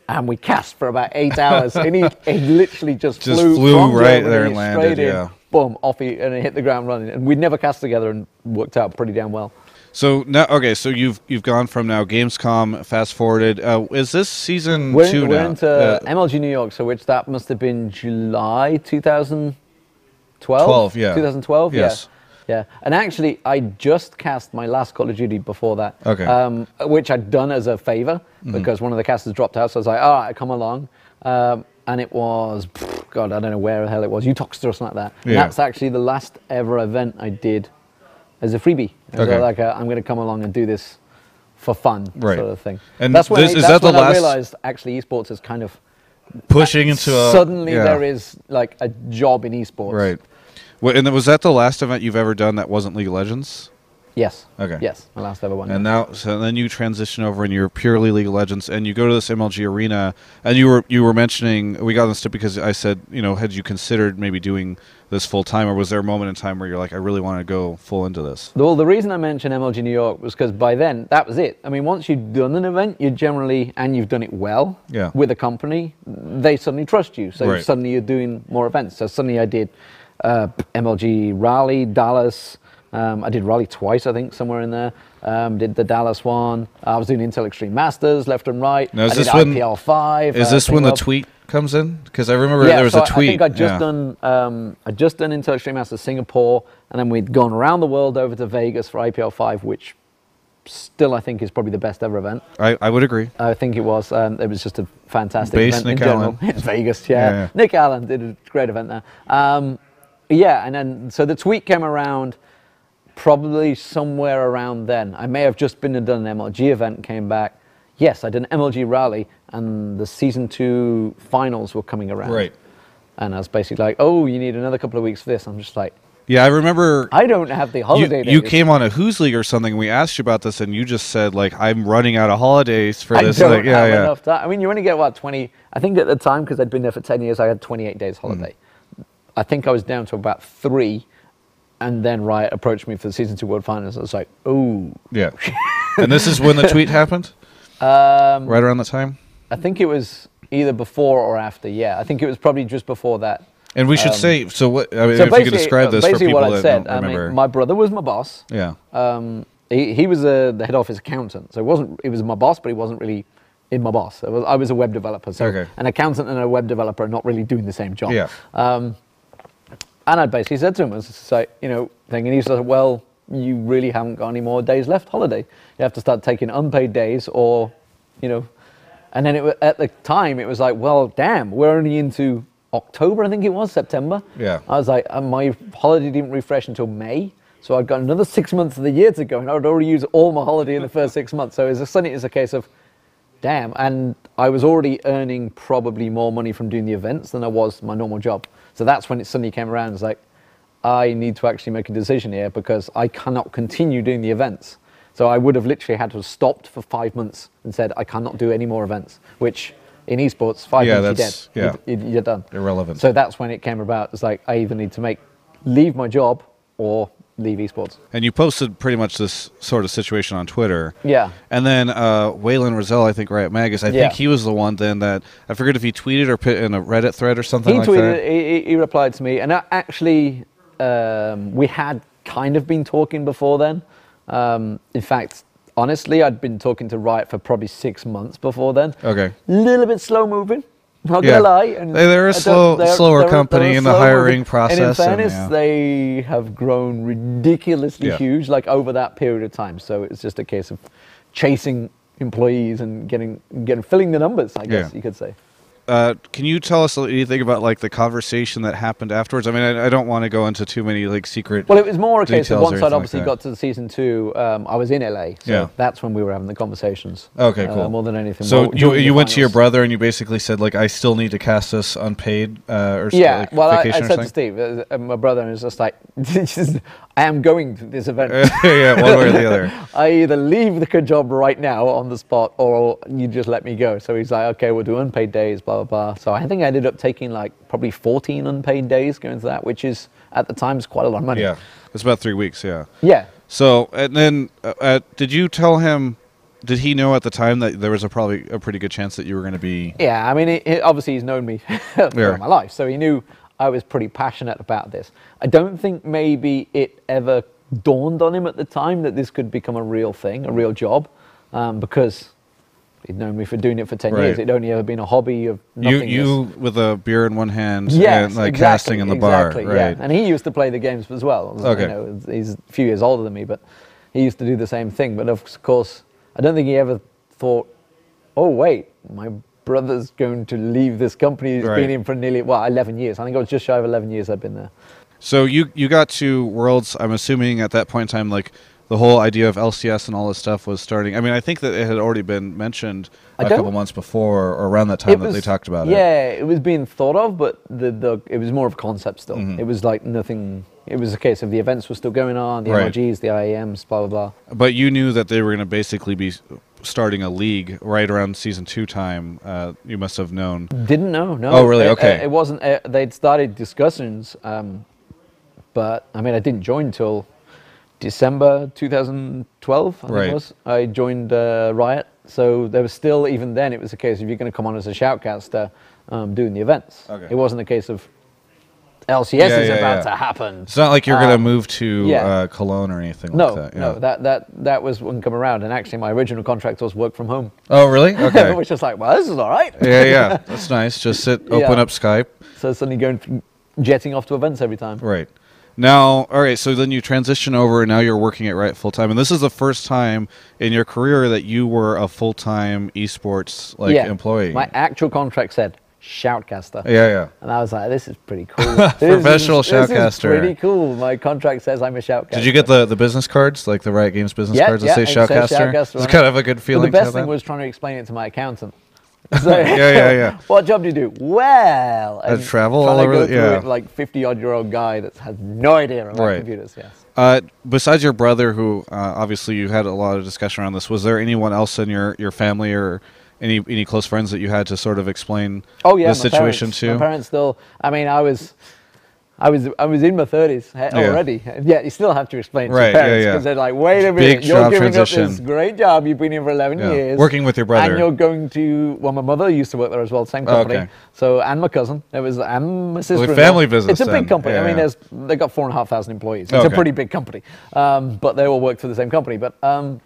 and we cast for about 8 hours. And he literally just flew from right Germany, there and landed. Boom, off and he hit the ground running. And we'd never cast together, and worked out pretty damn well. So now, so you've gone from now Gamescom, fast forwarded. Is this season 2 now? We're into MLG New York, so that must have been July 2012. 2012. Yes. Yeah. And actually, I just cast my last Call of Duty before that. Okay. Which I'd done as a favor because one of the casters dropped out, so I was like, all right, come along. And it was, God, I don't know where the hell it was, Utoxter or something like that. And that's actually the last ever event I did as a freebie. So I'm going to come along and do this for fun, sort of thing. And that's when, I realized actually esports is kind of pushing into suddenly there is like a job in esports. Right. Well, and was that the last event you've ever done that wasn't League of Legends? Yes. Okay. Yes, my last ever one. And then you transition over and you're purely League of Legends, and you go to this MLG arena, and you were mentioning, we got on this because I said, had you considered maybe doing this full time, or was there a moment in time where you're like, I really want to go full into this? Well, the reason I mentioned MLG New York was because by then that was it. I mean, once you've done an event, you generally, and you've done it well with a company, they suddenly trust you. So suddenly you're doing more events. So suddenly I did MLG Raleigh, Dallas. I did Raleigh twice, I think, somewhere in there. Did the Dallas one. I was doing Intel Extreme Masters, left and right. Now, I did IPL 5. Is this when the tweet comes in? Because I remember there was a tweet. I think I'd just done Intel Extreme Masters Singapore, and then we'd gone around the world over to Vegas for IPL 5, which still I think is probably the best ever event. I would agree. I think it was. It was just a fantastic event Nick in general. Allen. In Vegas, yeah. Nick Allen did a great event there. And then so the tweet came around probably somewhere around then. I may have just been and done an MLG event and came back. Yes, I did an MLG rally, and the Season 2 finals were coming around. Right. And I was basically like, oh, you need another couple of weeks for this. I'm just like, yeah, I remember. I don't have the holiday days. You came on a Who's League or something, and we asked you about this, and you just said, like, I'm running out of holidays for this. I don't have enough time. I mean, you only get, 20, I think at the time, because I'd been there for 10 years, I had 28 days holiday. I think I was down to about 3. And then Riot approached me for the Season 2 World Finals. I was like, ooh. Yeah. And this is when the tweet happened? Right around the time? I think it was either before or after, yeah. I think it was probably just before that. And we should say, so what, I mean, so if you could describe this for people that don't remember. I mean, my brother was my boss. Yeah. He was the head office accountant. So he was my boss, but he wasn't really in my boss. I was a web developer. So an accountant and a web developer are not really doing the same job. Yeah. And I basically said to him, and he said, well, you really haven't got any more days left holiday. You have to start taking unpaid days or, and then at the time it was like, well, damn, we're only into October, I think it was, September. Yeah. I was like, my holiday didn't refresh until May. So I'd got another 6 months of the year to go, and I'd already used all my holiday in the first 6 months. So suddenly it's a case of, damn, and I was already earning probably more money from doing the events than I was my normal job. So that's when it suddenly came around. It's like, I need to actually make a decision here because I cannot continue doing the events. So I would have literally had to have stopped for 5 months and said, I cannot do any more events, which in esports, 5 months you're dead. You're done. Irrelevant. So that's when it came about. It's like, I either need to leave my job or leave esports. And you posted pretty much this sort of situation on Twitter. Yeah. And then Waylon Rizal, I think, Riot Magus, I think he was the one then that, I forget if he tweeted or put in a Reddit thread or something like that. He replied to me, and actually we had kind of been talking before then. In fact, honestly, I'd been talking to Riot for probably 6 months before then. Okay. A little bit slow moving. Not gonna lie. And they're a slower company in the hiring process. And in fairness, they have grown ridiculously huge, like over that period of time. So it's just a case of chasing employees and filling the numbers, I guess you could say. Can you tell us anything about like the conversation that happened afterwards? I mean, I don't want to go into too many like secret. Well, it was more a case of once I'd obviously like got to the season 2, I was in LA, so that's when we were having the conversations. Okay, cool. More than anything. So you went to your brother and you basically said like, I still need to cast this unpaid or like well, I vacation said to Steve, my brother, and was just like, I am going to this event. Yeah, one way or the other. I either leave the job right now on the spot, or you just let me go. So he's like, okay, we'll do unpaid days, blah, blah, blah. So I think I ended up taking like probably 14 unpaid days going to that, which is at the time is quite a lot of money. Yeah, it's about 3 weeks, Yeah. So, and then did you tell him, did he know at the time that there was probably a pretty good chance that you were going to be... Yeah, I mean, obviously he's known me for my life, so he knew I was pretty passionate about this. I don't think maybe it ever dawned on him at the time that this could become a real thing, a real job, because he'd known me for doing it for 10 years. It'd only ever been a hobby of nothingness. You with a beer in one hand and like casting in the bar, right? Yeah. And he used to play the games as well. Okay. You know, he's a few years older than me, but he used to do the same thing. But of course, I don't think he ever thought, oh, wait, my brother's going to leave this company. He's been in for nearly, 11 years. I think I was just shy of 11 years I've been there. So you got to Worlds, I'm assuming at that point in time, like the whole idea of LCS and all this stuff was starting. I mean, I think that it had already been mentioned a couple months before or around that time that they talked about it. Yeah, it was being thought of, but it was more of a concept still. It was like nothing. It was a case of the events were still going on, the MRGs, the IAMs, blah, blah, blah. But you knew that they were going to basically be starting a league right around season 2 time. You must have known. Didn't know, no. Oh, really? Okay. It wasn't, they'd started discussions, but I mean, I didn't join until December 2012, I think it was. I joined Riot. So there was still, even then, it was a case of you're going to come on as a shoutcaster doing the events. Okay. It wasn't a case of LCS is about to happen. It's not like you're going to move to Cologne or anything like that. No, that was wouldn't come around. And actually, my original contract was work from home. Oh, really? Okay. Which is like, well, this is all right. Yeah, that's nice. Just open up Skype. So suddenly jetting off to events every time. Right. Now, all right, so then you transition over, and now you're working at Riot full-time. And this is the first time in your career that you were a full-time esports employee. My actual contract said shoutcaster. Yeah. And I was like, this is pretty cool. Professional shoutcaster. This is pretty cool. My contract says I'm a shoutcaster. Did you get the business cards, like the Riot Games business cards that say shoutcaster? It's kind of a good feeling. But the best thing was trying to explain it to my accountant. So, yeah. What job do you do? Well, and travel all over. It like 50-odd-year-old guy that has no idea about computers. Yes. Besides your brother, who obviously you had a lot of discussion around this, was there anyone else in your family or any close friends that you had to sort of explain the situation to? My parents still. I mean, I was in my 30s already. Yeah, you still have to explain to your parents because they're like, wait a minute, you're giving up this great job. You've been here for 11 years. Working with your brother. And you're going to, well, my mother used to work there as well, same company. Oh, okay. So, and my cousin, and my sister. Family business. It's a big company. I mean, they've got 4,500 employees. It's a pretty big company. But they all work for the same company. But trying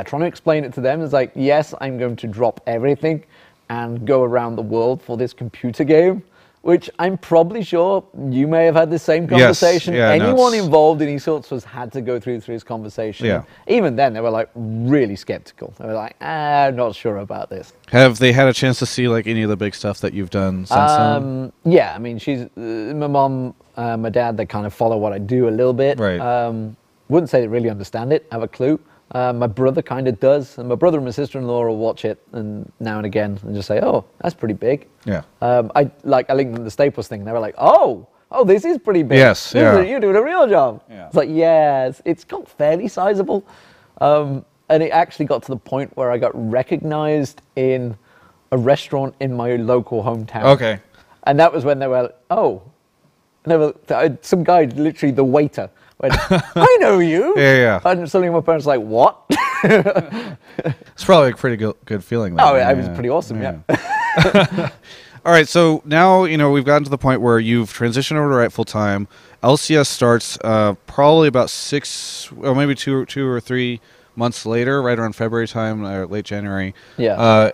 to explain it to them is like, yes, I'm going to drop everything and go around the world for this computer game. Which I'm probably sure you may have had the same conversation. Anyone involved in esports has had to go through this conversation. Yeah. Even then, they were like really skeptical. They were like, I'm not sure about this. Have they had a chance to see like any of the big stuff that you've done since then? Yeah, I mean, she's my mom, my dad. They kind of follow what I do a little bit. Right. Wouldn't say they really understand it. Have a clue. My brother kind of does, and my brother and my sister-in-law will watch it and now and again and just say, "Oh, that's pretty big." Yeah. I linked the Staples thing. And they were like, "Oh, this is pretty big. Yes, you're doing a real job." Yeah. It's like, it's got fairly sizable, and it actually got to the point where I got recognized in a restaurant in my local hometown. Okay. And that was when they were, some guy, literally the waiter. Went, I know you. Yeah. And suddenly my parents were like, what? It's probably a pretty good feeling. Though. It was pretty awesome, yeah. All right, so now, we've gotten to the point where you've transitioned over to Riot full time. LCS starts probably about 6, or maybe 2 or 3 months later, right around February time, or late January. Yeah.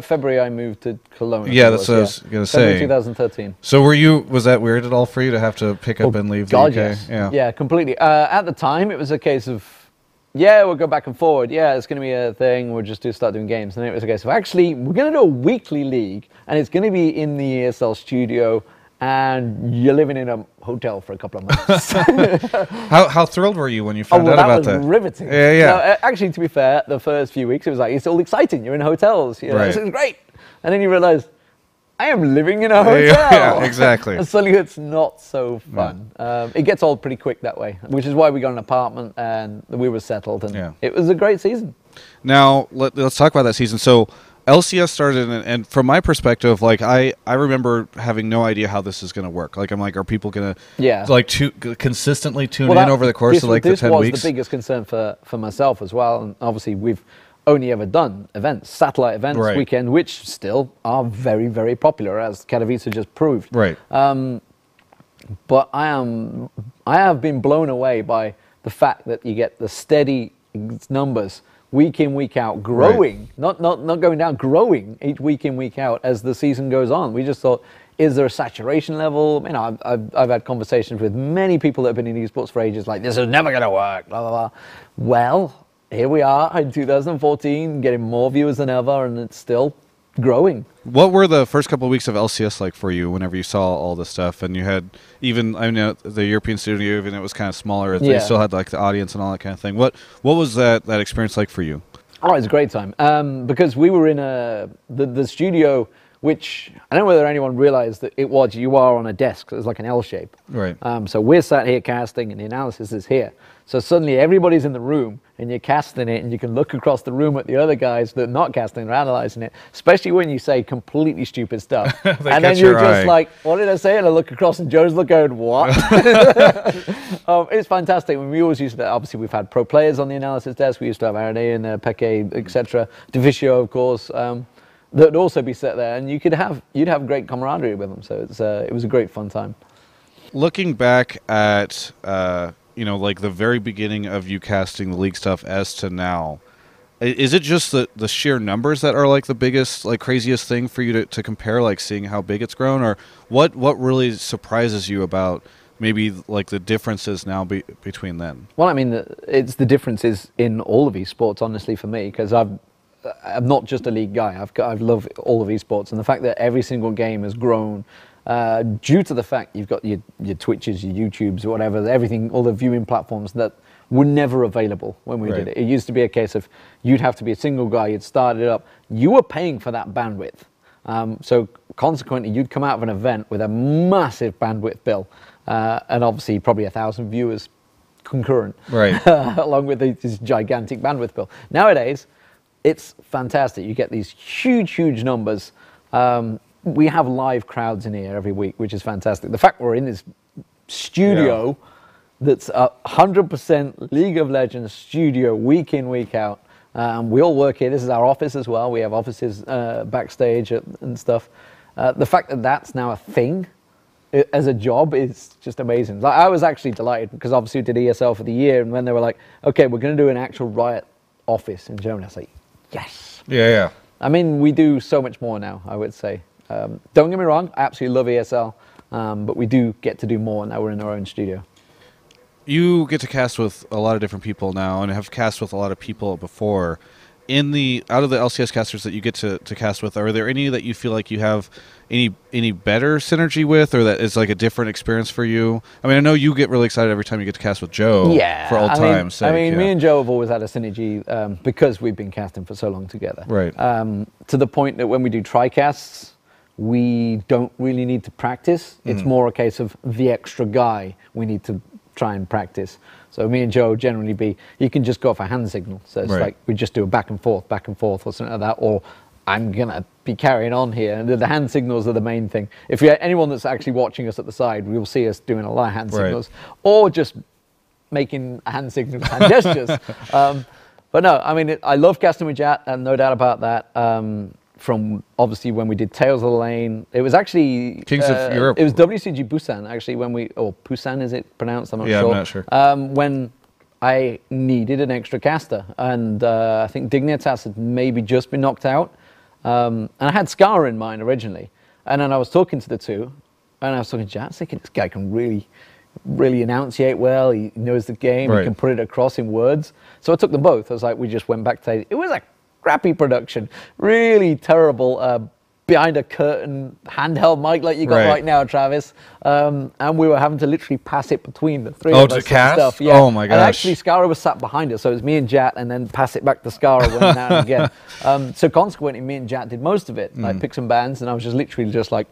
February I moved to Cologne. Yeah, that's what I was going to say. 2013. So was that weird at all for you to have to pick up and leave the UK? Yes. Yeah, completely. At the time, it was a case of, yeah, we'll go back and forward. Yeah, it's going to be a thing. We'll just start doing games. And then it was okay. So actually, we're going to do a weekly league, and it's going to be in the ESL studio, and you're living in a hotel for a couple of months. How thrilled were you when you found out about that? That was riveting. Yeah. No, actually, to be fair, the first few weeks, it was like, it's all exciting. You're in hotels. You know, right. This is great. And then you realize, I am living in a hotel. Yeah, exactly. And suddenly it's not so fun. Yeah. It gets old pretty quick that way, which is why we got an apartment and we were settled. And it was a great season. Now, let's talk about that season. So LCS started, and from my perspective, like I remember having no idea how this is going to work. Like I'm like, are people going to like consistently tune in over the course of like the 10 weeks? This was the biggest concern for myself as well. And obviously we've only ever done events, satellite events, weekend, which still are very, very popular, as Katowice just proved. Right. But I have been blown away by the fact that you get the steady numbers week in, week out, growing, not going down, growing each week in, week out as the season goes on. We just thought, is there a saturation level? You know, I've had conversations with many people that have been in esports for ages, like, this is never going to work, blah, blah, blah. Well, here we are in 2014, getting more viewers than ever, and it's still growing. What were the first couple of weeks of LCS like for you whenever you saw all this stuff? And you had even, I mean, the European studio, even it was kind of smaller. You still had like the audience and all that kind of thing. What was that experience like for you? Oh, it was a great time. Because we were in the studio, which I don't know whether anyone realized that you are on a desk. So it's like an L shape. Right. So we're sat here casting and the analysis is here. So suddenly everybody's in the room and you're casting it and you can look across the room at the other guys that are not casting, they're analyzing it, especially when you say completely stupid stuff. And then you're just like, what did I say? And I look across and Joe's looking going, what? It's fantastic. We always used to, obviously we've had pro players on the analysis desk. We used to have Arane and Peke, etc. Divicio, of course. That'd also be set there, and you'd have great camaraderie with them. So it was a great fun time. Looking back at like the very beginning of you casting the league stuff as to now, is it just the sheer numbers that are like the biggest, like craziest thing for you to compare, like seeing how big it's grown, or what really surprises you about maybe like the differences now between then? Well, I mean, it's the differences in all of esports, honestly, for me, because I'm not just a league guy. I've loved all of esports, and the fact that every single game has grown due to the fact you've got your Twitches, your YouTubes, whatever, everything, all the viewing platforms that were never available when we did it. It used to be a case of you'd have to be a single guy, you'd start it up, you were paying for that bandwidth. So consequently, you'd come out of an event with a massive bandwidth bill, and obviously probably 1,000 viewers concurrent, along with this gigantic bandwidth bill. Nowadays, it's fantastic. You get these huge numbers. We have live crowds in here every week, which is fantastic. The fact we're in this studio that's 100% League of Legends studio, week in, week out. We all work here. This is our office as well. We have offices backstage and stuff. The fact that that's now a thing as a job is just amazing. Like, I was actually delighted because obviously we did ESL for the year, and when they were like, okay, we're going to do an actual Riot office in Germany, I was like, yes. Yeah. I mean, we do so much more now, I would say. Don't get me wrong, I absolutely love ESL, but we do get to do more now we're in our own studio. You get to cast with a lot of different people now and have cast with a lot of people before. Out of the LCS casters that you get to cast with, are there any that you feel like you have any better synergy with, or that is like a different experience for you? I mean, I know you get really excited every time you get to cast with Joe. For old time's sake. I mean, me and Joe have always had a synergy because we've been casting for so long together. Right. To the point that when we do tri-casts, we don't really need to practice. It's more a case of the extra guy we need to try and practice. So me and Joe generally you can just go off a hand signal. So it's like we just do a back and forth or something like that, or I'm going to be carrying on here. And the hand signals are the main thing. If you anyone that's actually watching us at the side, you'll see us doing a lot of hand signals, or just making hand signals, hand gestures. But no, I mean, I love casting with Jat, and no doubt about that. From obviously when we did Tales of the Lane, it was actually Kings of Europe. It was WCG Busan actually or Busan is it pronounced? I'm not sure. I'm not sure. When I needed an extra caster, and I think Dignitas had maybe just been knocked out, and I had Scar in mind originally, and then I was talking to the two, and I was talking to Jat, thinking this guy can really really enunciate well. He knows the game. Right. He can put it across in words. So I took them both. I was like, we just went back to it was a crappy production, really terrible. Behind a curtain handheld mic like you got right now, Travis, and we were having to literally pass it between the three of us. To cast? Stuff. Yeah. Oh my gosh! And actually, Scara was sat behind us, so it was me and Jat, and then pass it back to Scara when now and again. So consequently, me and Jat did most of it, like pick some bands, and I was just literally just like,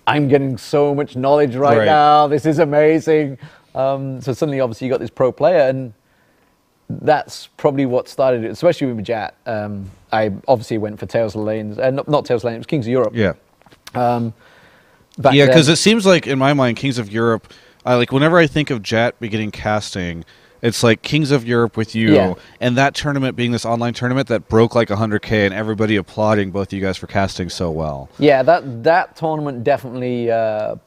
I'm getting so much knowledge right now. This is amazing. So suddenly, obviously, you got this pro player, and that's probably what started it, especially with Jat. I obviously went for Tales of the Lanes, not Tales of the Lanes, it was Kings of Europe. Yeah. Because it seems like, in my mind, Kings of Europe, like whenever I think of Jat beginning casting, it's like Kings of Europe with you, and that tournament being this online tournament that broke like 100K, and everybody applauding both of you guys for casting so well. Yeah, that tournament definitely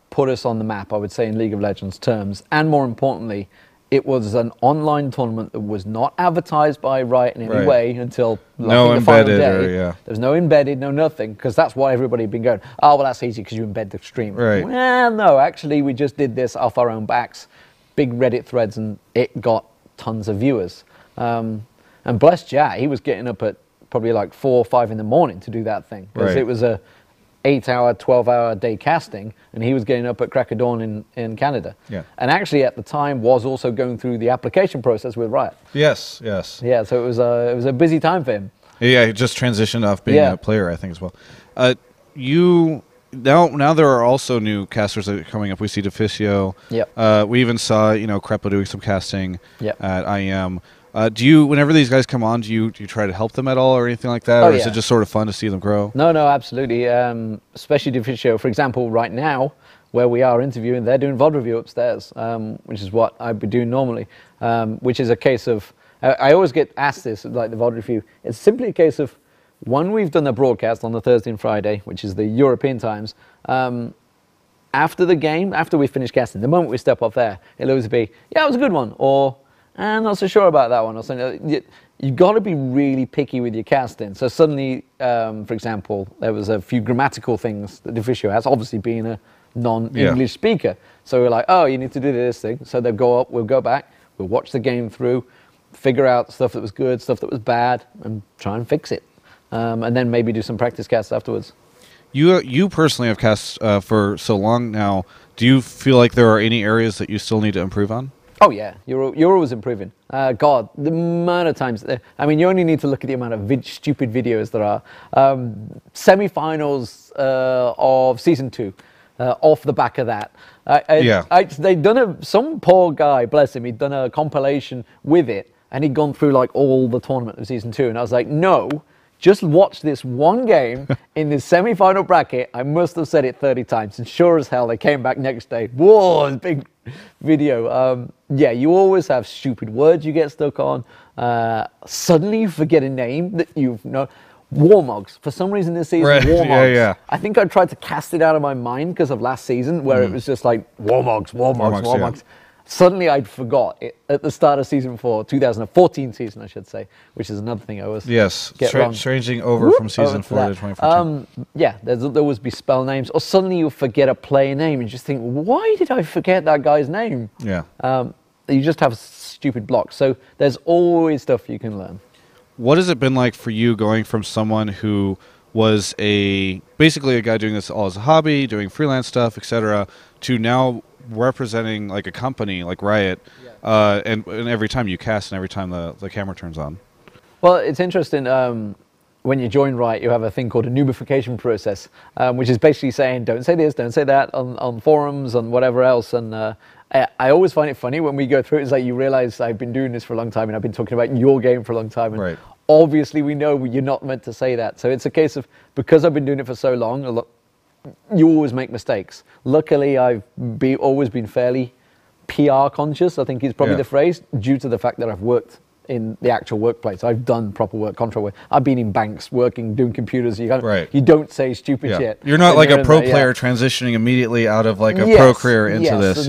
put us on the map, I would say, in League of Legends terms, and more importantly, it was an online tournament that was not advertised by Riot in any way until no the final embedded day. There was no embedded, no nothing, because that's why everybody had been going, oh, well, that's easy because you embed the stream. Right. Well, no, actually, we just did this off our own backs, big Reddit threads, and it got tons of viewers. And bless Jat, he was getting up at probably like 4 or 5 in the morning to do that thing, because it was a 8-hour, 12-hour day casting, and he was getting up at crack of dawn in Canada. Yeah. And actually, at the time, was also going through the application process with Riot. Yes. Yeah, so it was a busy time for him. Yeah, he just transitioned off being a player, I think, as well. Now there are also new casters that are coming up. We see Deficio. Yep. We even saw, Crepa doing some casting at IEM. Whenever these guys come on, do you try to help them at all or anything like that? Or is it just sort of fun to see them grow? No, absolutely. Especially Deficio, for example, right now, where we are interviewing, they're doing VOD review upstairs, which is what I'd be doing normally, which is a case of, I always get asked this, like the VOD review. It's simply a case of, when we've done the broadcast on the Thursday and Friday, which is the European times, after the game, after we finish casting, the moment we step off there, it'll always be, yeah, it was a good one, or I'm not so sure about that one, or something. You've got to be really picky with your casting. So suddenly, for example, there was a few grammatical things that Deficio has, obviously being a non-English speaker. So we're like, oh, you need to do this thing. So they'll go up, we'll go back, we'll watch the game through, figure out stuff that was good, stuff that was bad, and try and fix it. And then maybe do some practice casts afterwards. You personally have cast for so long now. Do you feel like there are any areas that you still need to improve on? Oh yeah, you're always improving. God, the amount of times. I mean, you only need to look at the amount of stupid videos there are. Semi-finals of season 2, off the back of that. They'd done some poor guy, bless him, he'd done a compilation with it, and he'd gone through like all the tournament of season 2, and I was like, no. Just watch this one game in this semi-final bracket. I must have said it 30 times. And sure as hell, they came back next day. Whoa, big video. You always have stupid words you get stuck on. Suddenly you forget a name that you've known. Warmogs. For some reason this season, Warmogs. I think I tried to cast it out of my mind because of last season, where it was just like, Warmogs. Suddenly I'd forgot it at the start of season 4, 2014 season, I should say, which is another thing I always get wrong. Changing over from season 4 to 2014. There'll always be spell names, or suddenly you'll forget a player name and just think, why did I forget that guy's name? Yeah. You just have stupid blocks. So there's always stuff you can learn. What has it been like for you going from someone who was basically a guy doing this all as a hobby, doing freelance stuff, etc., to now representing like a company like Riot, and every time you cast and every time the camera turns on? Well, it's interesting. When you join Riot, you have a thing called a nubification process, which is basically saying, don't say this, don't say that on forums and whatever else. And I always find it funny when we go through it. It's like you realize I've been doing this for a long time and I've been talking about your game for a long time. And obviously we know you're not meant to say that. So it's a case of, because I've been doing it for so long, you always make mistakes. Luckily, I've always been fairly PR conscious, I think is probably the phrase, due to the fact that I've worked in the actual workplace. I've done proper work, contract work. I've been in banks working, doing computers. You don't say stupid shit. You're not like a pro player transitioning immediately out of like a pro career into this.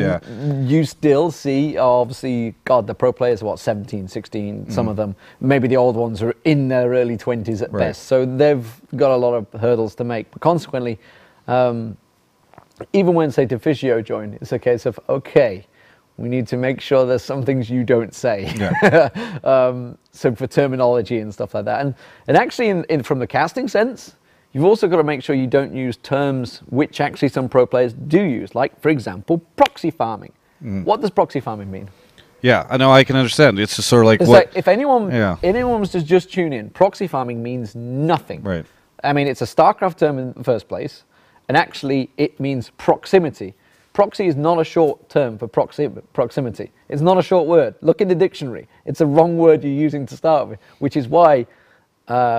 You still see, obviously, God, the pro players are 17, 16, some of them. Maybe the old ones are in their early 20s at best. So they've got a lot of hurdles to make. But consequently, even when, say, Deficio joined, it's a case of, okay, we need to make sure there's some things you don't say. Yeah. So for terminology and stuff like that. And actually, from the casting sense, you've also got to make sure you don't use terms which actually some pro players do use. Like, for example, proxy farming. What does proxy farming mean? Yeah, I know, I can understand. It's just sort of like it's what... like if anyone was to just tune in, proxy farming means nothing. Right. I mean, it's a StarCraft term in the first place, and actually it means proximity. Proxy is not a short term for proximity. It's not a short word. Look in the dictionary. It's a wrong word you're using to start with, which is why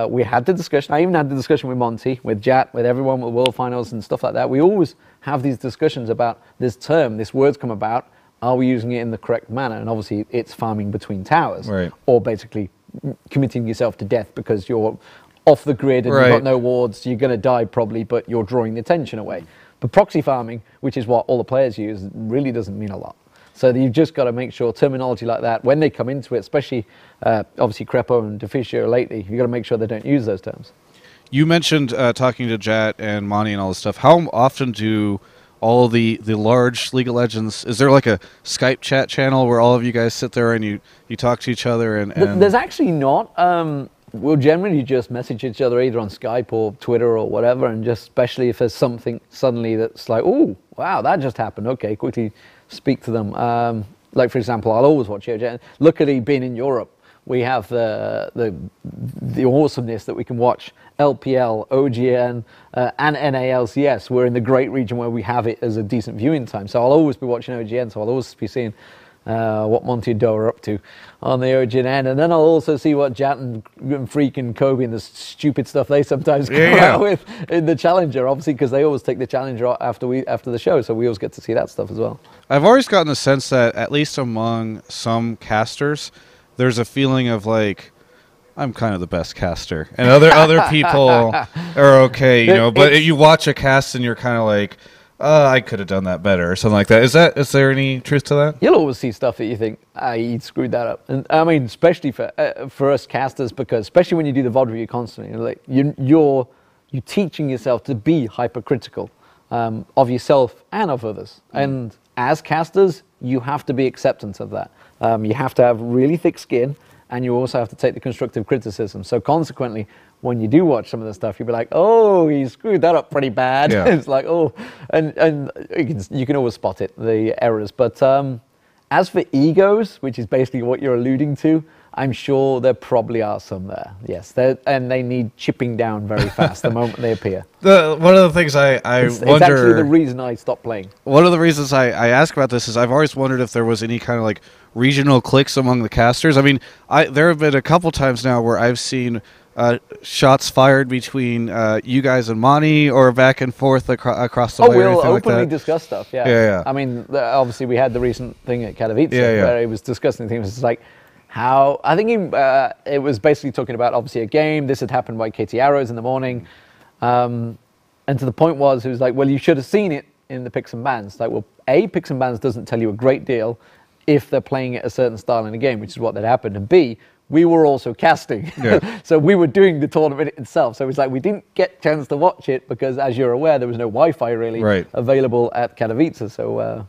we had the discussion. I even had the discussion with Monty, with Jat, with everyone with World Finals and stuff like that. We always have these discussions about this term, this word's come about. Are we using it in the correct manner? And obviously it's farming between towers, right, or basically committing yourself to death because you're off the grid and you've got no wards, you're going to die probably, but you're drawing the attention away. But proxy farming, which is what all the players use, really doesn't mean a lot. So you've just got to make sure terminology like that, when they come into it, especially obviously Crepo and Deficio lately, you've got to make sure they don't use those terms. You mentioned talking to Jat and Monty and all this stuff. How often do all the large League of Legends, is there like a Skype chat channel where all of you guys sit there and you talk to each other? And There's actually not. We'll generally just message each other either on Skype or Twitter or whatever, and just especially if there's something suddenly that's like, oh, wow, that just happened. Okay, quickly speak to them. Like, for example, I'll always watch EverQuest. Luckily, being in Europe, we have the awesomeness that we can watch LPL, OGN, and NALCS. We're in the great region where we have it as a decent viewing time. So I'll always be watching OGN, so I'll always be seeing what Monty and Doe are up to on the OGN end. And then I'll also see what Jat and Freak and Kobe and the stupid stuff they sometimes come out with in the Challenger, obviously, because they always take the Challenger after the show, so we always get to see that stuff as well. I've always gotten the sense that, at least among some casters, there's a feeling of like, I'm kind of the best caster, and other people are okay, you know. But you watch a cast and you're kind of like, I could have done that better, or something like that. Is there any truth to that? You'll always see stuff that you think, you screwed that up. And I mean, especially for us casters, because especially when you do the VOD review constantly, like you're teaching yourself to be hypercritical of yourself and of others. And as casters, you have to be acceptant of that. You have to have really thick skin, and you also have to take the constructive criticism. So consequently, when you do watch some of the stuff, you'll be like, oh, he screwed that up pretty bad. Yeah. It's like, oh, and you can always spot it, the errors. But as for egos, which is basically what you're alluding to, I'm sure there probably are some there. Yes, and they need chipping down very fast the moment they appear. One of the things I wonder... It's actually the reason I stopped playing. One of the reasons I ask about this is I've always wondered if there was any kind of like regional cliques among the casters. I mean, there have been a couple times now where I've seen shots fired between you guys and Monty, or back and forth across the way. Oh, we'll openly discuss stuff, yeah. I mean, obviously we had the recent thing at Katowice where he was discussing things. It's like, how, I think it was basically talking about obviously a game. This had happened by KT Arrows in the morning. And to the point was, it was like, well, you should have seen it in the picks and bans. Like, well, A, picks and bans doesn't tell you a great deal if they're playing it a certain style in a game, which is what had happened. And B, we were also casting. Yeah. So we were doing the tournament itself. So it was like, we didn't get a chance to watch it because, as you're aware, there was no Wi-Fi really available at Katowice. So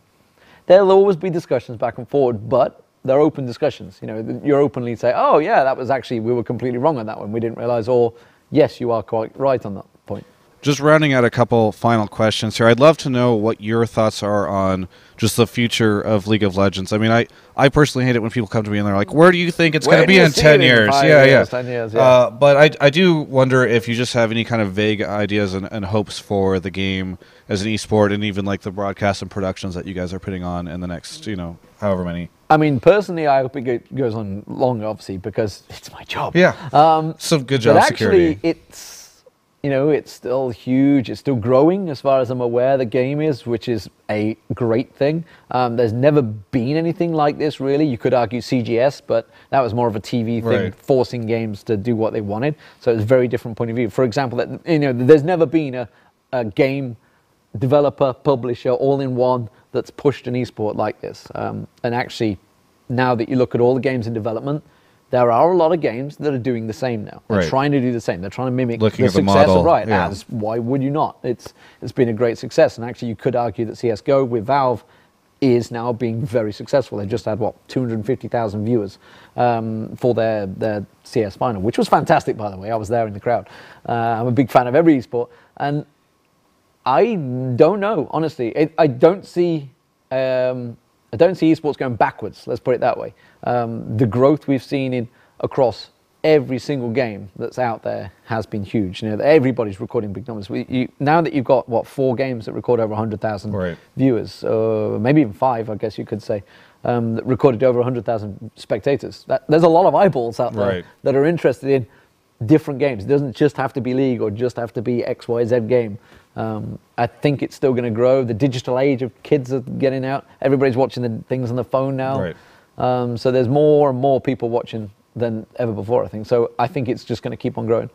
there'll always be discussions back and forward, but they're open discussions. You know, you're openly say, oh yeah, that was actually, we were completely wrong on that one. We didn't realize, or yes, you are quite right on that point. Just rounding out a couple final questions here. I'd love to know what your thoughts are on just the future of League of Legends. I mean, I personally hate it when people come to me and they're like, where do you think it's going to be in 10 years? 10 years, yeah. But I do wonder if you just have any kind of vague ideas and hopes for the game as an esport, and even like the broadcast and productions that you guys are putting on in the next, however many. I mean, personally, I hope it goes on long, obviously, because it's my job. Yeah. Some good job security. Actually, it's still huge. It's still growing, as far as I'm aware. The game is, which is a great thing. There's never been anything like this, really. You could argue CGS, but that was more of a TV thing, forcing games to do what they wanted. So it's a very different point of view. For example, there's never been a game developer, publisher, all in one that's pushed an esport like this. And actually, now that you look at all the games in development, there are a lot of games that are doing the same now. They're trying to do the same. They're trying to mimic the success of Riot. As why would you not? It's been a great success, and actually you could argue that CS:GO with Valve is now being very successful. They just had 250,000 viewers for their CS final, which was fantastic, by the way. I was there in the crowd. I'm a big fan of every esport, and I don't know, honestly. I don't see esports going backwards. Let's put it that way. The growth we've seen across every single game that's out there has been huge. You know, everybody's recording big numbers. Now that you've got 4 games that record over 100,000 viewers, maybe even 5, I guess you could say, that recorded over 100,000 spectators. There's a lot of eyeballs out there that are interested in different games. It doesn't just have to be League or just have to be XYZ game. I think it's still going to grow. The digital age of kids are getting out. Everybody's watching the things on the phone now. So there's more and more people watching than ever before, I think. So I think it's just going to keep on growing.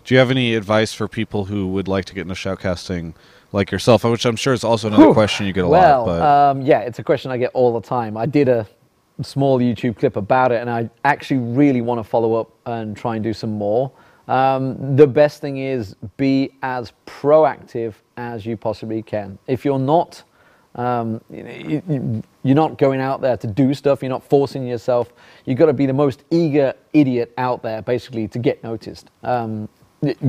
Do you have any advice for people who would like to get into shoutcasting like yourself, which I'm sure is also another question you get a lot? But yeah, it's a question I get all the time. I did a small YouTube clip about it, and I actually really want to follow up and try and do some more. The best thing is be as proactive as you possibly can. If you're not, you're not going out there to do stuff, you're not forcing yourself, you've got to be the most eager idiot out there, basically, to get noticed.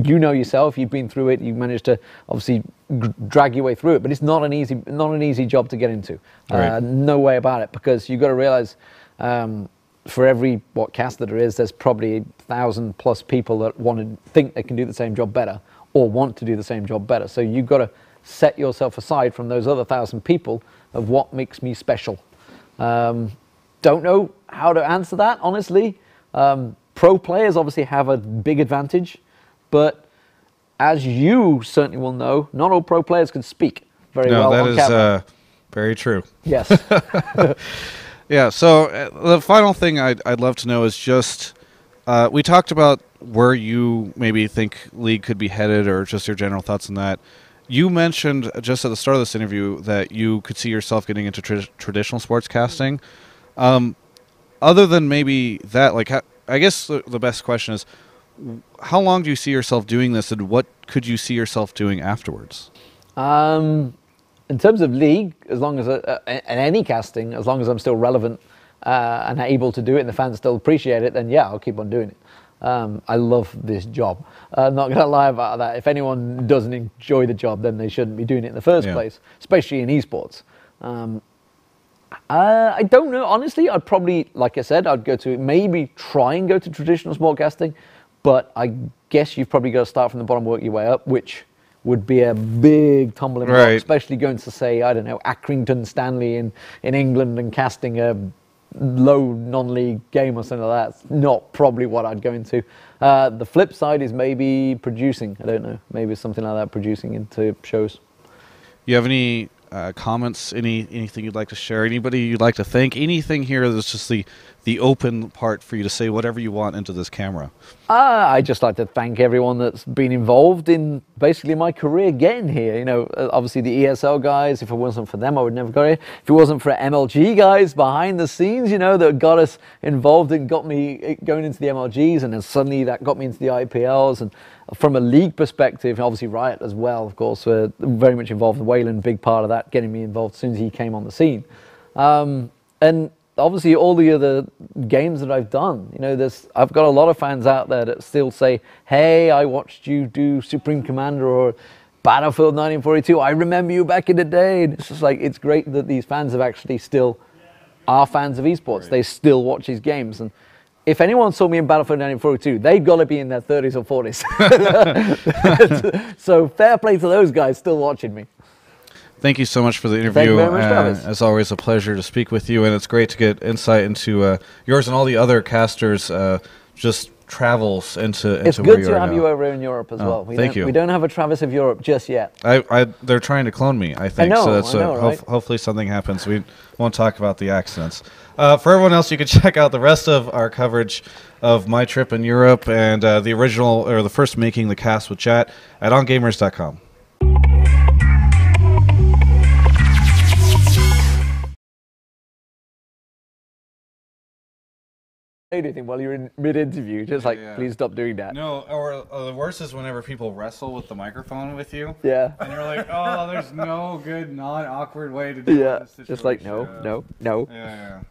You know yourself, you've been through it, you've managed to obviously drag your way through it, but it's not an easy job to get into. No way about it, because you've got to realize for every caster there is, there's probably 1,000+ people that think they can do the same job better or want to do the same job better. So you've got to set yourself aside from those other 1,000 people of what makes me special. Don't know how to answer that, honestly. Pro players obviously have a big advantage, but as you certainly will know, not all pro players can speak very well on camera. That is very true. Yes. Yeah, so the final thing I'd love to know is just, we talked about where you maybe think League could be headed, or just your general thoughts on that. You mentioned just at the start of this interview that you could see yourself getting into traditional sports casting. Other than maybe that, like, I guess the best question is, how long do you see yourself doing this, and what could you see yourself doing afterwards? In terms of League, as long as and any casting, as long as I'm still relevant and able to do it, and the fans still appreciate it, then yeah, I'll keep on doing it. I love this job. I'm not going to lie about that. If anyone doesn't enjoy the job, then they shouldn't be doing it in the first place, especially in esports. I don't know. Honestly, I'd probably, like I said, I'd maybe try and go to traditional sportcasting, but I guess you've probably got to start from the bottom, work your way up, which would be a big tumbling block, especially going to, say, I don't know, Accrington Stanley in England and casting a low non-league game or something like that. It's not probably what I'd go into. The flip side is maybe producing. I don't know, maybe something like that, producing into shows. You have any comments, anything you'd like to share, anybody you'd like to thank, anything here that's just the open part for you to say whatever you want into this camera? I'd just like to thank everyone that's been involved in basically my career getting here. You know, obviously the ESL guys, if it wasn't for them, I would never got here. If it wasn't for MLG guys behind the scenes, you know, that got us involved and got me going into the MLGs, and then suddenly that got me into the IPLs. And from a league perspective, obviously Riot as well, of course, were very much involved. Wayland, big part of that, getting me involved as soon as he came on the scene. And obviously all the other games that I've done, you know, I've got a lot of fans out there that still say, hey, I watched you do Supreme Commander or Battlefield 1942. I remember you back in the day. And it's just like, it's great that these fans have actually still are fans of esports. They still watch these games. And if anyone saw me in Battlefield 1942, they've got to be in their 30s or 40s. So fair play to those guys still watching me. Thank you so much for the interview. Thank you very much, Travis. As always, a pleasure to speak with you, and it's great to get insight into yours and all the other casters' just travels into where you are now. It's good to have you over in Europe as well. Thank you. We don't have a Travis of Europe just yet. They're trying to clone me, I think. I know, right? Hopefully something happens. We won't talk about the accidents. For everyone else, you can check out the rest of our coverage of my trip in Europe and the original, or the first Making the Cast with Chat at ongamers.com. anything while you're in mid-interview. Just please stop doing that. No, or the worst is whenever people wrestle with the microphone with you. Yeah. And you're like, oh, there's no good non-awkward way to do this situation. Just like, no. Yeah.